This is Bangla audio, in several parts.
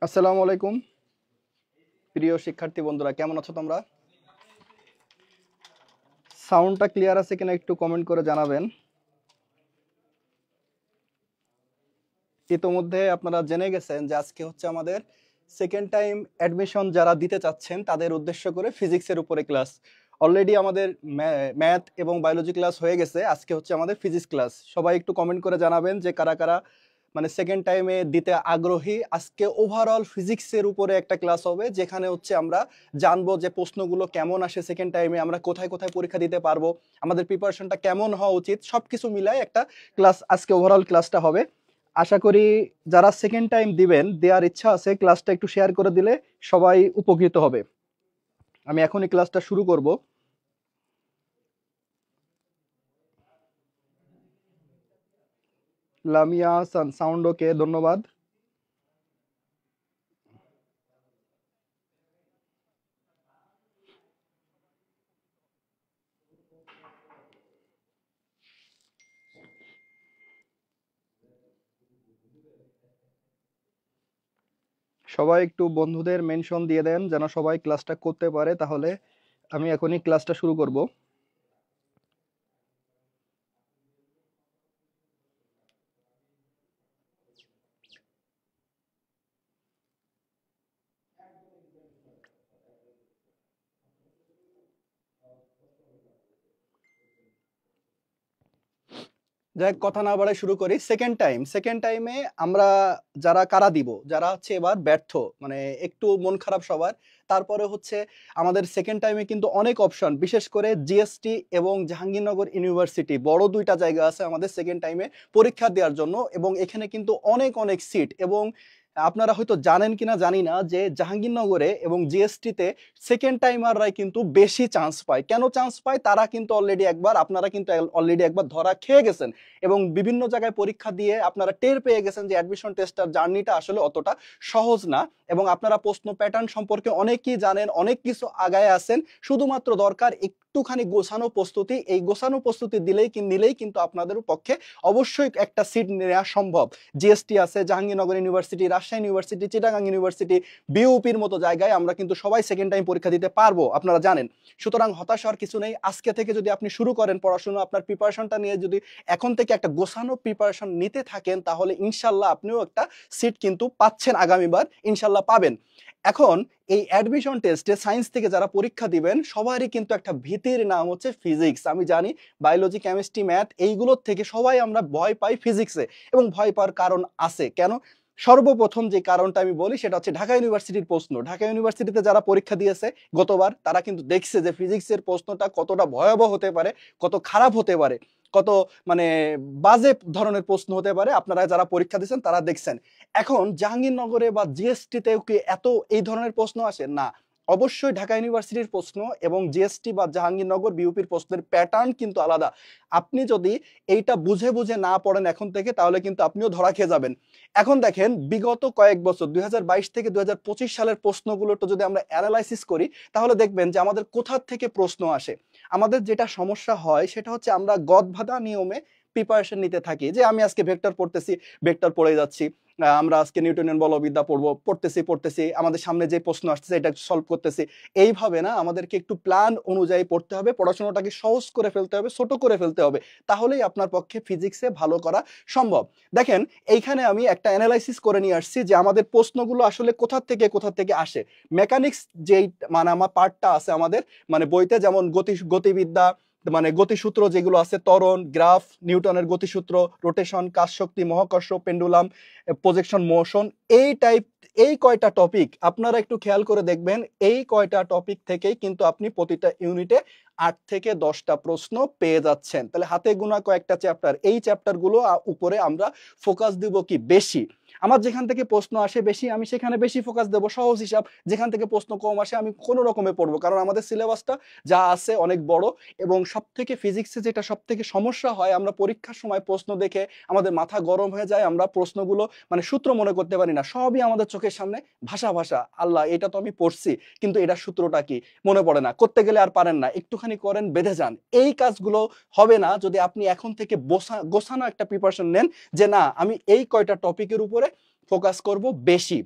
আসসালামু আলাইকুম প্রিয় শিক্ষার্থী বন্ধুরা, কেমন আছো তোমরা? সাউন্ডটা ক্লিয়ার আছে কিনা একটু কমেন্ট করে জানাবেন। ইতোমধ্যে আপনারা জেনে গেছেন যে আজকে হচ্ছে আমাদের সেকেন্ড টাইম অ্যাডমিশন যারা দিতে চাচ্ছেন তাদের উদ্দেশ্য করে ফিজিক্সের উপরে ক্লাস। অলরেডি আমাদের ম্যাথ এবং বায়োলজি ক্লাস হয়ে গেছে, আজকে হচ্ছে আমাদের ফিজিক্স ক্লাস। সবাই একটু কমেন্ট করে জানাবেন যে কারা কারা মানে সেকেন্ড টাইমে দিতে আগ্রহী। আজকে ওভারঅল ফিজিক্সের উপরে একটা ক্লাস হবে, যেখানে হচ্ছে আমরা জানবো যে প্রশ্নগুলো কেমন আসে সেকেন্ড টাইমে, আমরা কোথায় কোথায় পরীক্ষা দিতে পারবো, আমাদের প্রিপারেশনটা কেমন হওয়া উচিত, সবকিছু মিলায় একটা ক্লাস আজকে ওভারঅল ক্লাসটা হবে। আশা করি যারা সেকেন্ড টাইম দিবেন, দেওয়ার ইচ্ছা আছে, ক্লাসটা একটু শেয়ার করে দিলে সবাই উপকৃত হবে। আমি এখনই ক্লাসটা শুরু করব। লামিয়া সাউন্ড ওকে, ধন্যবাদ। সবাই একটু বন্ধুদের মেনশন দিয়ে দেন যেন সবাই ক্লাসটা করতে পারে, তাহলে আমি এখনই ক্লাসটা শুরু করব। যাই হোক, কথা না বাড়াই শুরু করি। সেকেন্ড টাইমে আমরা যারা কারা দিব, যারা হচ্ছে এবার ব্যর্থ, মানে একটু মন খারাপ সবার, তারপরে হচ্ছে আমাদের সেকেন্ড টাইমে কিন্তু অনেক অপশন, বিশেষ করে জিএসটি এবং জাহাঙ্গীরনগর ইউনিভার্সিটি, বড় দুইটা জায়গা আছে আমাদের সেকেন্ড টাইমে পরীক্ষা দেওয়ার জন্য, এবং এখানে কিন্তু অনেক অনেক সিট। এবং আপনারা হয়তো জানেন কিনা জানি না যে জাহাঙ্গীরনগরে এবং জিএসটিতে সেকেন্ড টাইমাররাই কিন্তু বেশি চান্স পায়। কেন চান্স পায়? তারা কিন্তু অলরেডি একবার, আপনারা কিন্তু অলরেডি একবার ধরা খেয়ে গেছেন এবং বিভিন্ন জায়গায় পরীক্ষা দিয়ে আপনারা টের পেয়ে গেছেন যে অ্যাডমিশন টেস্টার জার্নিটা আসলে অতটা সহজ না, এবং আপনারা প্রশ্ন প্যাটার্ন সম্পর্কে অনেকেই জানেন, অনেক কিছু আগায় আছেন। শুধুমাত্র দরকার একটুখানি গোছানো প্রস্তুতি। এই গোছানো প্রস্তুতি নিলেই কিন্তু আপনাদের পক্ষে অবশ্যই একটা সিট নেওয়া সম্ভব। জিএসটি আছে, Jahangirnagar university, Rajshahi university, Chittagong university, বিউপির মতো জায়গায় আমরা কিন্তু সবাই সেকেন্ড টাইম পরীক্ষা দিতে পারবো, আপনারা জানেন। সুতরাং হতাশ হওয়ার কিছু নেই। আজকে থেকে যদি আপনি শুরু করেন পড়াশোনা, আপনার প্রিপারেশনটা নিয়ে যদি এখন থেকে একটা গোছানো প্রিপারেশন নিতে থাকেন, তাহলে ইনশাল্লাহ আপনিও একটা সিট কিন্তু পাচ্ছেন, আগামীবার ইনশাল্লাহ পাবেন। এখন এই অ্যাডমিশন টেস্টে সায়েন্স থেকে যারা পরীক্ষা দিবেন সবারই কিন্তু একটা ভীতির নাম হচ্ছে ফিজিক্স। আমি জানি বায়োলজি, কেমিস্ট্রি, ম্যাথ এইগুলোর থেকে সবাই আমরা ভয় পাই ফিজিক্সে, এবং ভয় পাওয়ার কারণ আছে। কেন? সর্বপ্রথম যে কারণটা আমি বলি সেটা হচ্ছে ঢাকা ইউনিভার্সিটির প্রশ্ন। ঢাকা ইউনিভার্সিটিতে যারা পরীক্ষা দিয়েছে গতবার, তারা কিন্তু দেখছে যে ফিজিক্সের প্রশ্নটা কতটা ভয়াবহ হতে পারে, কত খারাপ হতে পারে, কত মানে বাজে ধরনের প্রশ্ন হতে পারে। আপনারা যারা পরীক্ষা দিয়েছেন তারা দেখছেন। এখন জাহাঙ্গীরনগরে বা জিএসটিতেও কি এত এই ধরনের প্রশ্ন আসে? না। অবশ্যই ঢাকা ইউনিভার্সিটির প্রশ্ন এবং জিএসটি বা জাহাঙ্গীরনগর বিউপির প্রশ্নের প্যাটার্ন কিন্তু আলাদা। আপনি যদি এইটা বুঝে বুঝে না পড়েন এখন থেকে, তাহলে কিন্তু আপনিও ধরা খেয়ে যাবেন। এখন দেখেন, বিগত কয়েক বছর ২০২২ থেকে ২০২৫ সালের প্রশ্নগুলোটা যদি আমরা অ্যানালাইসিস করি, তাহলে দেখবেন যে আমাদের কোথা থেকে প্রশ্ন আসে। আমাদের যেটা সমস্যা হয় সেটা হচ্ছে আমরা গদবাঁধা নিয়মে প্রিপারেশন নিতে থাকি, যে আমি আজকে ভেক্টর পড়তেছি, ভেক্টর পড়ে যাচ্ছি। আমরা আজকে নিউটনিয়ান বলবিদ্যা পড়তেছি, আমাদের সামনে যে প্রশ্ন আসছে এটা সলভ করতেছি। এইভাবে না, আমাদেরকে একটু প্ল্যান অনুযায়ী পড়তে হবে, পড়াশোনাটাকে সহজ করে ফেলতে হবে, ছোট করে ফেলতে হবে, তাহলেই আপনার পক্ষে ফিজিক্সে ভালো করা সম্ভব। দেখেন, এইখানে আমি একটা অ্যানালাইসিস করে নিয়ে আসছি যে আমাদের প্রশ্নগুলো আসলে কোথা থেকে আসে। মেকানিক্স যেই মানে আমার পার্টটা আছে আমাদের মানে বইতে, যেমন গতিবিদ্যা, মানে গতিসূত্র যেগুলো আছে, ত্বরণ, গ্রাফ, নিউটনের গতিসূত্র, রোটেশন, কাজ শক্তি, মহাকর্ষ, পেন্ডুলাম, প্রজেকশন, মোশন, এই কয়টা টপিক আপনারা একটু খেয়াল করে দেখবেন। এই কয়টা টপিক থেকেই কিন্তু আপনি প্রতিটা ইউনিটে ৮ থেকে ১০টা প্রশ্ন পেয়ে যাচ্ছেন। তাহলে হাতে গোনা কয়েকটা চ্যাপ্টার, এই চ্যাপ্টারগুলো উপরে আমরা ফোকাস দিব কি বেশি। আমার যেখান থেকে প্রশ্ন আসে বেশি আমি সেখানে বেশি ফোকাস দেবো, সহজ হিসাব। যেখান থেকে প্রশ্ন কম আসে আমি কোনো রকমে পড়বো, কারণ আমাদের সিলেবাসটা যা আছে অনেক বড়। এবং সব থেকে ফিজিক্সে যেটা সব থেকে সমস্যা হয়, আমরা পরীক্ষার সময় প্রশ্ন দেখে আমাদের মাথা গরম হয়ে যায়, আমরা প্রশ্নগুলো মানে সূত্র মনে করতে পারি না, সবই আমাদের চোখের সামনে ভাষা ভাষা, আল্লাহ এটা তো আমি পড়ছি কিন্তু এটার সূত্রটা কি মনে পড়ে না, করতে গেলে আর পারেন না, একটুখানি করেন বেঁধে যান। এই কাজগুলো হবে না যদি আপনি এখন থেকে গোছানো একটা প্রিপারেশন নেন যে না আমি এই কয়টা টপিকের উপরে ফোকাস করব বেশি।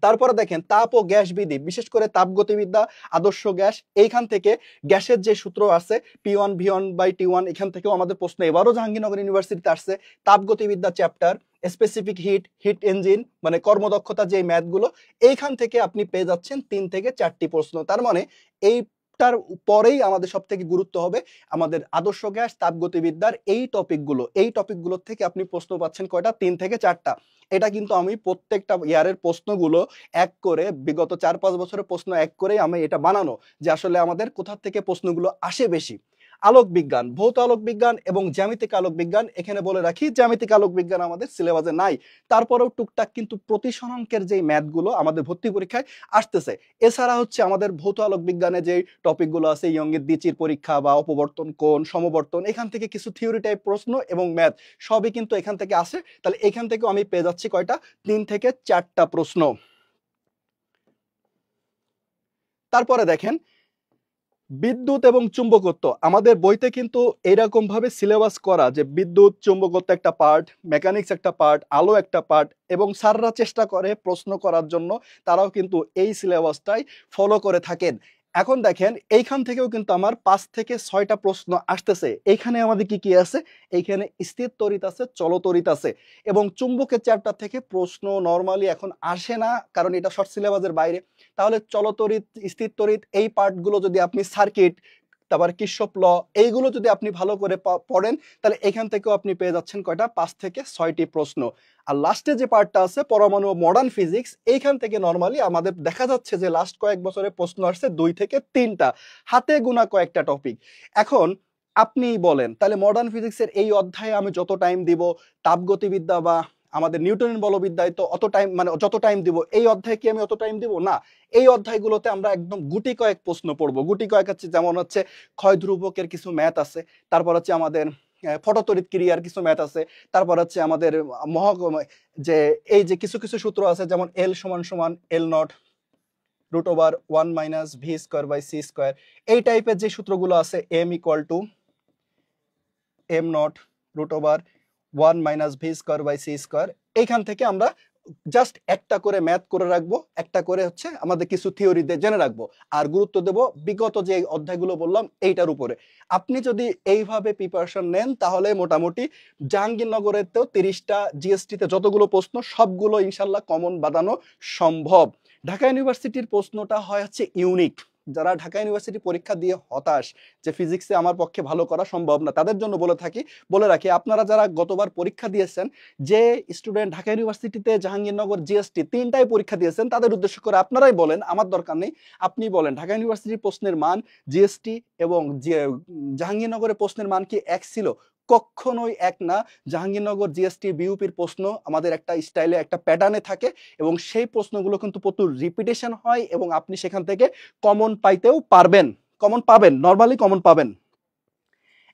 তারপরে দেখেন তাপ ও গ্যাস বিধি, বিশেষ করে তাপগতিবিদ্যা, আদর্শ গ্যাস, এইখান থেকে গ্যাসের যে সূত্র আছে P1V1/T1, এখান থেকেও আমাদের প্রশ্ন এবারও জাহাঙ্গীরনগর ইউনিভার্সিটিতে আসছে। তাপগতিবিদ্যা চ্যাপ্টার, স্পেসিফিক হিট ইঞ্জিন মানে কর্মদক্ষতা যে ম্যাথগুলো, এইখান থেকে আপনি পেয়ে যাচ্ছেন 3 থেকে 4টি প্রশ্ন। তার মানে এইটার পরেই আমাদের সব থেকে গুরুত্ব হবে আমাদের আদর্শ গ্যাস, তাপগতিবিদ্যার এই টপিকগুলোর থেকে আপনি প্রশ্ন পাচ্ছেন কয়টা, 3 থেকে 4টা। এটা কিন্তু আমি প্রত্যেকটা ইয়ারের প্রশ্নগুলো এক করে, বিগত 4-5 বছরের প্রশ্ন এক করে আমি এটা বানানো, যে আসলে আমাদের কোথা থেকে প্রশ্নগুলো আসে বেশি। আলোক বিজ্ঞান, ভৌত আলোক বিজ্ঞান এবং জ্যামিতিক আলোক বিজ্ঞান, এখানে বলে রাখি জ্যামিতিক আলোক বিজ্ঞান আমাদের সিলেবাসে নাই, তারপরেও টুকটাক কিন্তু প্রতিসরাঙ্কের যে ম্যাথগুলো আমাদের ভর্তি পরীক্ষায় আসতেছে। এছাড়া হচ্ছে আমাদের ভৌত আলোক বিজ্ঞানে যে টপিকগুলো আছে, ইয়ংয়ের দ্বিচির পরীক্ষা বা অপবর্তন কোণ, সমবর্তন, এখান থেকে কিছু থিওরি টাইপ প্রশ্ন এবং ম্যাথ সবই কিন্তু এখান থেকে আসে। তাহলে এখান থেকেও আমি পেয়ে যাচ্ছি কয়টা, 3 থেকে 4টা প্রশ্ন। তারপরে দেখেন বিদ্যুৎ এবং চুম্বকত্ব, আমাদের বইতে কিন্তু এরকম ভাবে সিলেবাস করা যে বিদ্যুৎ চুম্বকত্ব একটা পার্ট, মেকানিক্স একটা পার্ট, আলো একটা পার্ট, এবং স্যাররা চেষ্টা করে প্রশ্ন করার জন্য, তারাও কিন্তু এই সিলেবাসটাই ফলো করে থাকেন। এখন দেখেন এইখান থেকেও কিন্তু আমার 5 থেকে 6টা প্রশ্ন আসতেছে। এইখানে আমাদের কি কি আছে, এইখানে স্থির তড়িৎ আছে, চলতড়িৎ আছে, এবং চুম্বকের চ্যাপ্টার থেকে প্রশ্ন নরমালি এখন আসে না, কারণ এটা শর্ট সিলেবাসের বাইরে। তাহলে চলতড়িৎ, স্থির তড়িৎ, এই পার্টগুলো যদি আপনি সার্কিট, তারপর কিরশফ ল, এইগুলো যদি আপনি ভালো করে পড়েন, তাহলে এখান থেকেও আপনি পেয়ে যাচ্ছেন কয়টা, 5 থেকে 6টি প্রশ্ন। আর লাস্টে যে পার্টটা আছে পরমাণু মডার্ন ফিজিক্স, এইখান থেকে নরমালি আমাদের দেখা যাচ্ছে যে লাস্ট কয়েক বছরে প্রশ্ন আসছে 2 থেকে 3টা, হাতে গোনা কয়েকটা টপিক। এখন আপনি বলেন তাহলে মডার্ন ফিজিক্সের এই অধ্যায়ে আমি যত টাইম দিব, তাপগতিবিদ্যা বা আমাদের নিউটনের বলবিদ্যায় তো অত টাইম, মানে যত টাইম দিব, এই অধ্যায়ে কি আমি অত টাইম দিব না। এই অধ্যায়গুলোতে আমরা একদম গুটি কয়েক প্রশ্ন পড়বো, গুটি কয়েক হচ্ছে যেমন হচ্ছে ক্ষয় ধ্রুবকের কিছু ম্যাথ আছে, তারপর হচ্ছে আমাদের ফটোতড়িৎ ক্রিয়ার কিছু ম্যাথ আছে, তারপর হচ্ছে আমাদের মহা যে এই যে কিছু কিছু সূত্র আছে, যেমন L = L0 √1 - v²/c², এই টাইপের যে সূত্রগুলো আছে, M = m0 √1 - v²/c², এইখান থেকে আমরা জাস্ট একটা করে ম্যাথ করে রাখবো, একটা করে হচ্ছে আমাদের কিছু থিওরি জেনে রাখবো, আর গুরুত্ব দেব বিগত যে অধ্যায়গুলো বললাম এইটার উপরে। আপনি যদি এইভাবে প্রিপারেশন নেন তাহলে মোটামুটি জাহাঙ্গীরনগরেতেও 30টা, জিএসটিতে যতগুলো প্রশ্ন সবগুলো ইনশাল্লাহ কমন বাঁধানো সম্ভব। ঢাকা ইউনিভার্সিটির প্রশ্নটা হয় হচ্ছে ইউনিক। যারা ঢাকা ইউনিভার্সিটি পরীক্ষা দিয়ে হতাশ যে ফিজিক্সে আমার পক্ষে ভালো করা সম্ভব না, তাদের জন্য বলে রাখি আপনারা যারা গতবার পরীক্ষা দিয়েছেন, যে স্টুডেন্ট ঢাকা ইউনিভার্সিটিতে জাহাঙ্গীরনগর জিএসটি 3টাই পরীক্ষা দিয়েছেন, তাদের উদ্দেশ্য করে আপনারাই বলেন, আমার দরকার নেই, আপনি বলেন ঢাকা ইউনিভার্সিটির প্রশ্নের মান, জিএসটি এবং জাহাঙ্গীরনগরের প্রশ্নের মান কি এক ছিল? কখনোই এক না। জাহাঙ্গীরনগর জিএসটি বিউপির প্রশ্ন আমাদের একটা স্টাইলে, একটা প্যাটার্নে থাকে, এবং সেই প্রশ্নগুলো কিন্তু প্রচুর রিপিটেশন হয়, এবং আপনি সেখান থেকে কমন পাইতেও পারবেন, কমন পাবেন, নরমালি কমন পাবেন।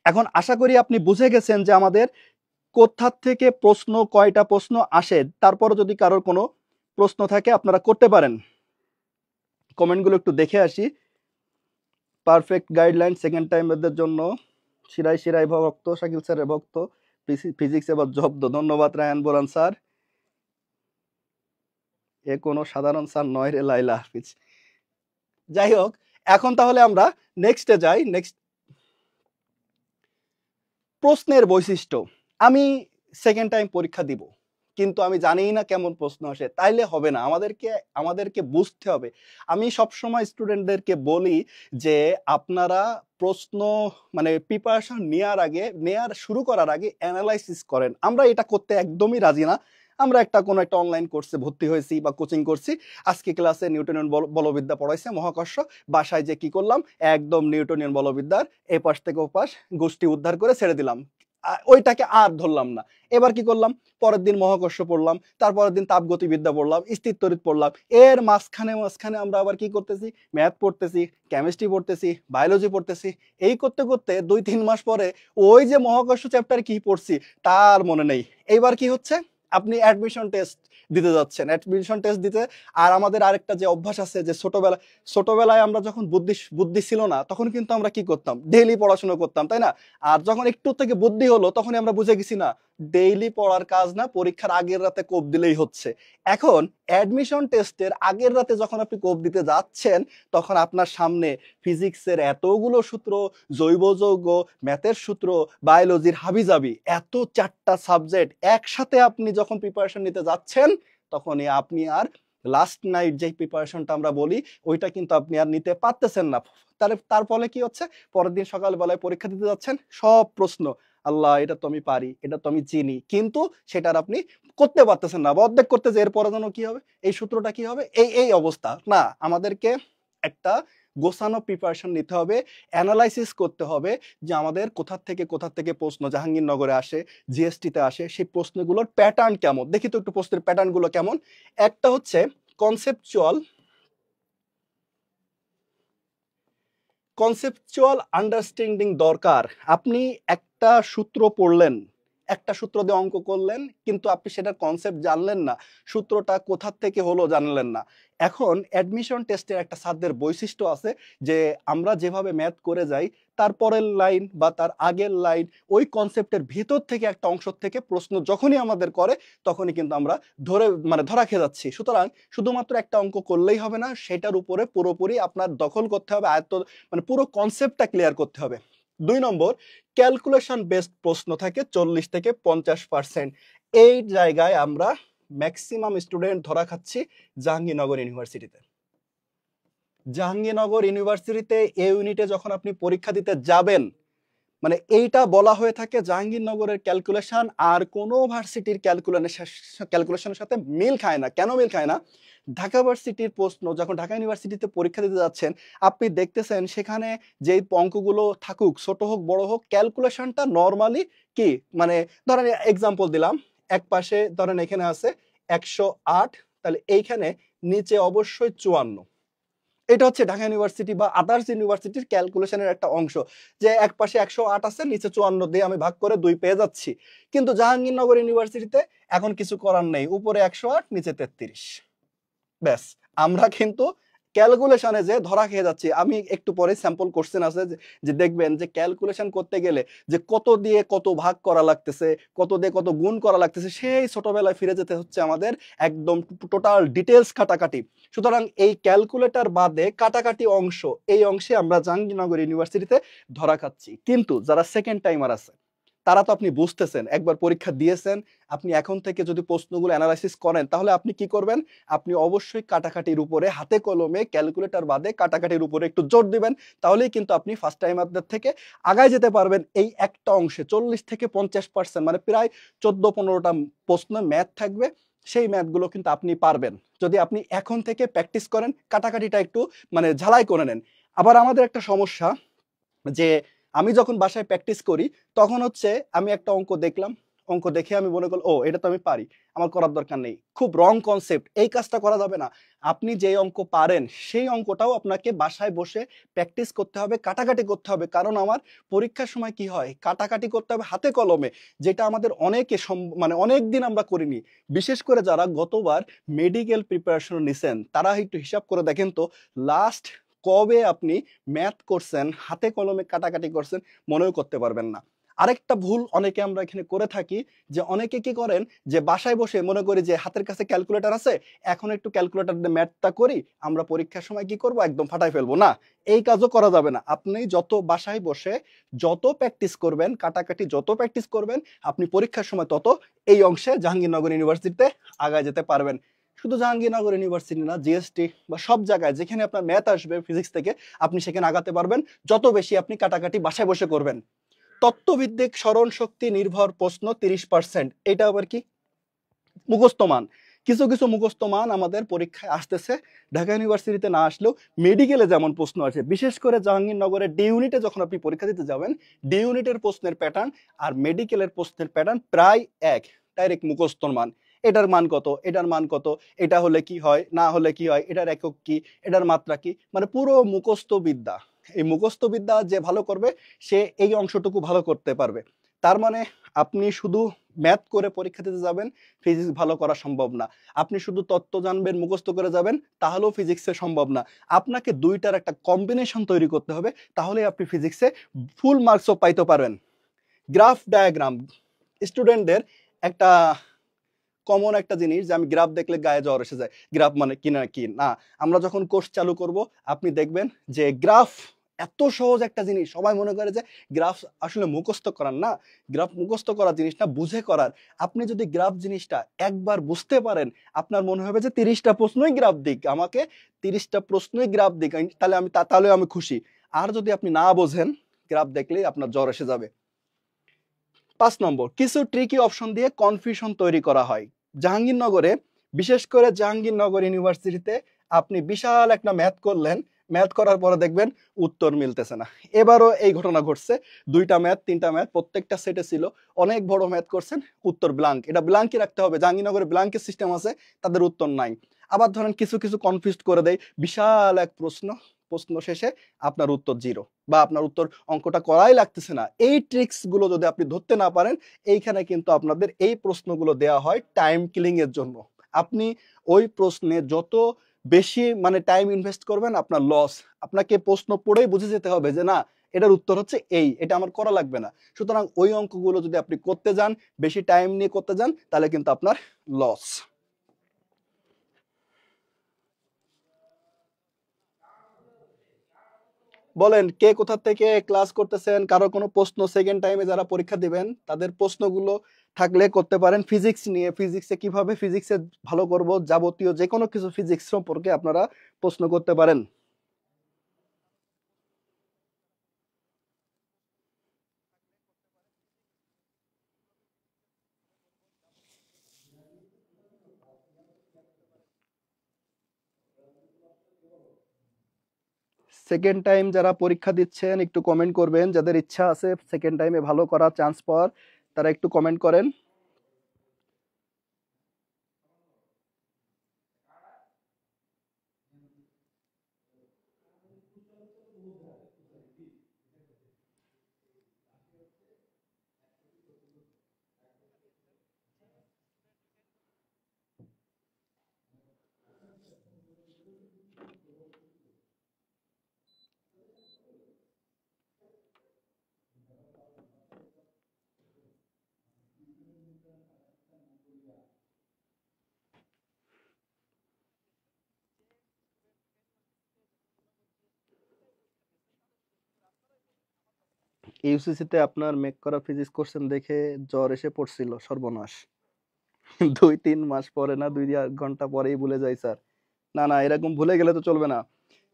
এখন আশা করি আপনি বুঝে গেছেন যে আমাদের কোথা থেকে প্রশ্ন, কয়টা প্রশ্ন আসে। তারপরে যদি কারোর কোনো প্রশ্ন থাকে আপনারা করতে পারেন। কমেন্টগুলো একটু দেখে আসি। পারফেক্ট গাইডলাইন সেকেন্ড টাইমের জন্য শিরাই শিরাই ভক্ত, শাকিল স্যারের ভক্ত, ফিজিক্স এবার জব্দ। ধন্যবাদ রায়ান বোরান স্যার। এ কোনো সাধারণ স্যার নয় রে লাইলা হাফিজ। যাই হোক, এখন তাহলে আমরা নেক্সটে যাই। নেক্সট প্রশ্নের বৈশিষ্ট্য। আমি সেকেন্ড টাইম পরীক্ষা দিব, কিন্তু আমি জানিই না কেমন প্রশ্ন আসে, তাইলে হবে না, আমাদেরকে বুঝতে হবে। আমি সবসময় স্টুডেন্টদেরকে বলি যে আপনারা প্রশ্ন মানে প্রিপারেশন নেওয়ার শুরু করার আগে অ্যানালাইসিস করেন। আমরা এটা করতে একদমই রাজি না। আমরা কোনো একটা অনলাইন কোর্সে ভর্তি হয়েছি বা কোচিং করছি, আজকে ক্লাসে নিউটনিয়ান বলবিদ্যা পড়াইছে মহাকর্ষ, বাসায় যে কি করলাম, একদম নিউটনিয়ান বলবিদ্যার এপাশ থেকে ওপাশ গোষ্ঠী উদ্ধার করে ছেড়ে দিলাম। ওইটাকে আর ধরলাম না। এবার কি করলাম, পরের দিন মহাকর্ষ পড়লাম, তারপরের দিন তাপগতিবিদ্যা পড়লাম, স্থিরতড়িৎ পড়লাম। এর মাঝখানে মাঝখানে আমরা আবার কি করতেছি, ম্যাথ পড়তেছি, কেমিস্ট্রি পড়তেছি, বায়োলজি পড়তেছি। এই করতে করতে 2-3 মাস পরে ওই যে মহাকর্ষ চ্যাপ্টার কি পড়ছি তার মনে নেই। এইবার কি হচ্ছে, আপনি অ্যাডমিশন টেস্ট দিতে যাচ্ছেন, অ্যাডমিশন টেস্ট দিতে। আর আমাদের আরেকটা যে অভ্যাস আছে যে ছোটবেলায় আমরা যখন বুদ্ধি বুদ্ধি ছিল না, তখন কিন্তু আমরা কি করতাম, ডেইলি পড়াশোনা করতাম, তাই না? আর যখন একটু থেকে বুদ্ধি হলো, তখনই আমরা বুঝে গেছি না, ডেইলি পড়ার কাজ না, পরীক্ষার আগের রাতে কোপ দিলেই হচ্ছে। এখন অ্যাডমিশন টেস্টের আগের রাতে যখন আপনি কোপ দিতে যাচ্ছেন, তখন আপনার সামনে ফিজিক্সের এতগুলো সূত্র, জৈব যৌগ, ম্যাথের সূত্র, বায়োলজির হাবিজাবি, এত 4টা সাবজেক্ট একসাথে আপনি যখন প্রিপারেশন নিতে যাচ্ছেন, তখনই আপনি আর লাস্ট নাইট যে প্রিপারেশনটা আমরা বলি, ওইটা কিন্তু আপনি আর নিতে পারতেছেন না। তার ফলে কি হচ্ছে, পরের দিন সকালবেলায় পরীক্ষা দিতে যাচ্ছেন, সব প্রশ্ন আল্লাহ এটা তো আমি পারি, এটা তো আমি চিনি, কিন্তু সেটার আপনি করতে পারতেছেন না, বা অর্ধেক করতে যে এরপরে যেন কি হবে, এই সূত্রটা কি হবে, এই এই অবস্থা না। আমাদেরকে একটা গোছানো প্রিপারেশন নিতে হবে, অ্যানালাইসিস করতে হবে যে আমাদের কোথা থেকে প্রশ্ন জাহাঙ্গীরনগরে আসে, জিএসটিতে আসে, সেই প্রশ্নগুলোর প্যাটার্ন কেমন। দেখি তো একটু প্রশ্নের প্যাটার্নগুলো কেমন। একটা হচ্ছে কনসেপচুয়াল আন্ডারস্ট্যান্ডিং দরকার। আপনি একটা সূত্র পড়লেন, একটা সূত্র দিয়ে অঙ্ক করলেন, কিন্তু আপনি সেটার কনসেপ্ট জানলেন না, সূত্রটা কোথা থেকে হলো জানলেন না। এখন অ্যাডমিশন টেস্টের একটা ছাত্রের বৈশিষ্ট্য আছে যে আমরা যেভাবে ম্যাথ করে যাই, তার পরের লাইন বা তার আগের লাইন, ওই কনসেপ্টের ভিতর থেকে একটা অংশ থেকে প্রশ্ন যখনই আমাদের করে, তখনই কিন্তু আমরা ধরা খেয়ে যাচ্ছি। সুতরাং শুধুমাত্র একটা অঙ্ক করলেই হবে না, সেটার উপরে পুরোপুরি আপনার দখল করতে হবে, আয়ত্ত পুরো কনসেপ্টটা ক্লিয়ার করতে হবে। 2 নম্বর, ক্যালকুলেশন বেসড প্রশ্ন থাকে 40 থেকে 50%। এই জায়গায় আমরা ম্যাক্সিমাম স্টুডেন্ট ধরা খাচ্ছি জাহাঙ্গীরনগর ইউনিভার্সিটিতে। জাহাঙ্গীরনগর ইউনিভার্সিটিতে এই ইউনিটে যখন আপনি পরীক্ষা দিতে যাবেন, এইটা বলা হয়ে থাকে জাহাঙ্গীরনগরের ক্যালকুলেশন আর কোনো ভার্সিটির ক্যালকুলেশনের সাথে মিল খায় না। কেন মিল খায় না? ঢাকা ভার্সিটির প্রশ্ন যখন ঢাকা ইউনিভার্সিটিতে পরীক্ষা দিতে যাচ্ছেন, আপনি দেখতেছেন সেখানে যেই অঙ্কগুলো থাকুক, ছোট হোক বড় হোক, ক্যালকুলেশনটা নর্মালি কি, ধরেন এক্সাম্পল দিলাম, এক পাশে ধরেন এখানে আছে 108, তাহলে এইখানে নিচে অবশ্যই 54। এটা হচ্ছে ঢাকা ইউনিভার্সিটি বা আদার্স ইউনিভার্সিটির ক্যালকুলেশনের একটা অংশ, যে এক পাশে 108 আছে, নিচে 54 দিয়ে আমি ভাগ করে 2 পেয়ে যাচ্ছি। কিন্তু জাহাঙ্গীরনগর ইউনিভার্সিটিতে এখন কিছু করার নেই, উপরে 108, নিচে 33। ব্যাস, আমরা কিন্তু ক্যালকুলেশনে যে ধরা খেয়ে যাচ্ছি। আমি একটু পরে স্যাম্পল কোশ্চেন আছে যে দেখবেন যে ক্যালকুলেশন করতে গেলে যে কত দিয়ে কত ভাগ করা লাগতেছে, কত দিয়ে কত গুণ করা লাগতেছে, সেই ছোটবেলায় ফিরে যেতে হচ্ছে আমাদের, একদম টোটাল ডিটেলস কাটাকাটি। সুতরাং এই ক্যালকুলেটর বাদে কাটাকাটি অংশ, এই অংশে আমরা জাহাঙ্গীরনগর ইউনিভার্সিটিতে ধরা খাচ্ছি। কিন্তু যারা সেকেন্ড টাইমার আছে, তারা তো আপনি বুঝতেছেন, একবার পরীক্ষা দিয়েছেন, আপনি এখন থেকে যদি প্রশ্নগুলো অ্যানালাইসিস করেন, তাহলে আপনি কি করবেন, আপনি অবশ্যই কাটাকাটির উপরে, হাতে কলমে ক্যালকুলেটর বাদে কাটাকাটির উপরে একটু জোর দিবেন। তাহলেই কিন্তু আপনি ফার্স্ট টাইমারদের থেকে আগায় যেতে পারবেন। এই একটা অংশে 40 থেকে 50%, প্রায় 14-15টা প্রশ্ন ম্যাথ থাকবে, সেই ম্যাথগুলো কিন্তু আপনি পারবেন যদি আপনি এখন থেকে প্র্যাকটিস করেন, কাটাকাটিটা একটু ঝালাই করে নেন। আবার আমাদের একটা সমস্যা যে আমি যখন বাসায় প্র্যাকটিস করি, তখন হচ্ছে আমি একটা অঙ্ক দেখলাম, অঙ্ক দেখে আমি মনে করলাম ও এটা তো আমি পারি, আমার করার দরকার নেই, খুব রং কনসেপ্ট, এই কাজটা করা যাবে না। আপনি যে অঙ্ক পারেন সেই অঙ্কটাও আপনাকে বাসায় বসে প্র্যাকটিস করতে হবে, কাটাকাটি করতে হবে। কারণ আমার পরীক্ষার সময় কি হয়, কাটাকাটি করতে হবে হাতে কলমে, যেটা আমাদের অনেকে অনেক দিন আমরা করিনি। বিশেষ করে যারা গতবার মেডিকেল প্রিপারেশন নিছেন, তারা একটু হিসাব করে দেখেন তো, লাস্ট কবে আপনি ম্যাথ করছেন, হাতে কলমে কাটাকাটি করছেন, মনেও করতে পারবেন না। আরেকটা ভুল অনেকে আমরা এখানে করে থাকি, যে অনেকে কি করেন, যে বাসায় বসে মনে করি যে হাতের কাছে ক্যালকুলেটর আছে, এখন একটু ক্যালকুলেটর দিয়ে ম্যাথটা করি, আমরা পরীক্ষার সময় কি করব, একদম ফাটাই ফেলবো। না, এই কাজও করা যাবে না। আপনি যত বাসায় বসে যত প্র্যাকটিস করবেন, কাটাকাটি যত প্র্যাকটিস করবেন, আপনি পরীক্ষার সময় তত এই অংশে জাহাঙ্গীরনগর ইউনিভার্সিটিতে আগায় যেতে পারবেন। শুধু জাহাঙ্গীরনগর ইউনিভার্সিটি না, জিএসটি বা সব জায়গায় যেখানে আপনার ম্যাথ আসবে ফিজিক্স থেকে, আপনি সেখানে আগাতে পারবেন যত বেশি আপনি কাটাকাটি বাসায় বসে করবেন। তত্ত্বভিত্তিক স্মরণ শক্তি নির্ভর প্রশ্ন 30%, এটা আবার কি, মুখস্থ মান। কিছু কিছু মুখস্থ মান আমাদের পরীক্ষায় আসতেছে, ঢাকা ইউনিভার্সিটিতে না আসলেও মেডিকেলে যেমন প্রশ্ন আসে, বিশেষ করে জাহাঙ্গীরনগরের ডি ইউনিটে যখন আপনি পরীক্ষা দিতে যাবেন, ডি ইউনিটের প্রশ্নের প্যাটার্ন আর মেডিকেলের প্রশ্নের প্যাটার্ন প্রায় এক, ডাইরেক্ট মুখস্থর মান। এটার মান কত, এটার মান কত, এটা হলে কি হয়, না হলে কি হয়, এটার একক কি, এটার মাত্রা কি, মানে পুরো মুখস্থ বিদ্যা। এই মুখস্থ বিদ্যা যে ভালো করবে সে এই অংশটুকু ভালো করতে পারবে। তার মানে আপনি শুধু ম্যাথ করে পরীক্ষা দিতে যাবেন, ফিজিক্স ভালো করা সম্ভব না। আপনি শুধু তত্ত্ব জানবেন, মুখস্থ করে যাবেন, তাহলেও ফিজিক্সে সম্ভব না। আপনাকে দুইটার একটা কম্বিনেশন তৈরি করতে হবে, তাহলে আপনি ফিজিক্সে ফুল মার্কসও পাইতে পারবেন। গ্রাফ ডায়াগ্রাম স্টুডেন্টদের একটা কমন একটা জিনিস, যে আমি গ্রাফ দেখলে গায়ে জ্বর এসে যায়, গ্রাফ মানে কি না কি না। আমরা যখন কোর্স চালু করব আপনি দেখবেন যে গ্রাফ এত সহজ একটা জিনিস, সবাই মনে করে যে গ্রাফ আসলে মুখস্থ করার না, গ্রাফ মুখস্থ করার জিনিস না, বুঝে করার। আপনি যদি গ্রাফ জিনিসটা একবার বুঝতে পারেন, আপনার মনে হবে যে 30টা প্রশ্নই গ্রাফ দিক আমাকে, 30টা প্রশ্নই গ্রাফ দিক, তাহলে আমি খুশি। আর যদি আপনি না বোঝেন, গ্রাফ দেখলেই আপনার জ্বর এসে যাবে। 5 নম্বর, কিছু ট্রিকি অপশন দিয়ে কনফিউশন তৈরি করা হয়। জাহাঙ্গীরনগরে, বিশেষ করে জাহাঙ্গীরনগর ইউনিভার্সিটিতে আপনি বিশাল একটা ম্যাথ করলেন, ম্যাথ করার পরে দেখবেন উত্তর মিলতেছে না। এবারও এই ঘটনা ঘটছে, 2টা ম্যাথ 3টা ম্যাথ প্রত্যেকটা সেটে ছিল, অনেক বড় ম্যাথ করছেন, উত্তর ব্ল্যাঙ্ক। এটা ব্ল্যাঙ্কই রাখতে হবে, জাহাঙ্গীরনগরে ব্ল্যাঙ্কের সিস্টেম আছে, তাদের উত্তর নাই। আবার ধরেন কিছু কিছু কনফিউজ করে দেয়, বিশাল এক প্রশ্ন, প্রশ্ন শেষে আপনার উত্তর 0, বা আপনার উত্তর অঙ্কটা করাই লাগতেছে না। এই ট্রিক্স গুলো যদি আপনি ধরতে না পারেন, এইখানে কিন্তু আপনাদের এই প্রশ্নগুলো দেওয়া হয় টাইম কিলিং এর জন্য। আপনি ওই প্রশ্নে যত বেশি মানে টাইম ইনভেস্ট করবেন, আপনার লস। আপনাকে প্রশ্ন পড়েই বুঝে যেতে হবে যে না, এটার উত্তর হচ্ছে এই, এটা আমার করা লাগবে না। সুতরাং ওই অঙ্কগুলো যদি আপনি করতে যান, বেশি টাইম নিয়ে করতে যান, তাহলে কিন্তু আপনার লস। বলেন কে কোথা থেকে ক্লাস করতেছেন, কারো কোনো প্রশ্ন সেকেন্ড টাইমে যারা পরীক্ষা দিবেন তাদের প্রশ্নগুলো থাকলে করতে পারেন। ফিজিক্স নিয়ে, ফিজিক্সে কিভাবে ফিজিক্সে ভালো করব, যাবতীয় যে কোনো কিছু ফিজিক্স সম্পর্কে আপনারা প্রশ্ন করতে পারেন। সেকেন্ড টাইম যারা পরীক্ষা দিচ্ছেন একটু কমেন্ট করবেন, যাদের ইচ্ছা আছে সেকেন্ড টাইমে ভালো করার চান্স পাওয়ার, তারা একটু কমেন্ট করেন। ইউসিসিতে আপনার মেক করা ফিজিক্স কোশ্চেন দেখে জ্বর এসে পড়ছিল, সর্বনাশ। 2-3 মাস পরে না, 2 ঘন্টা পরেই ভুলে যাই স্যার। না না, এরকম ভুলে গেলে তো চলবে না।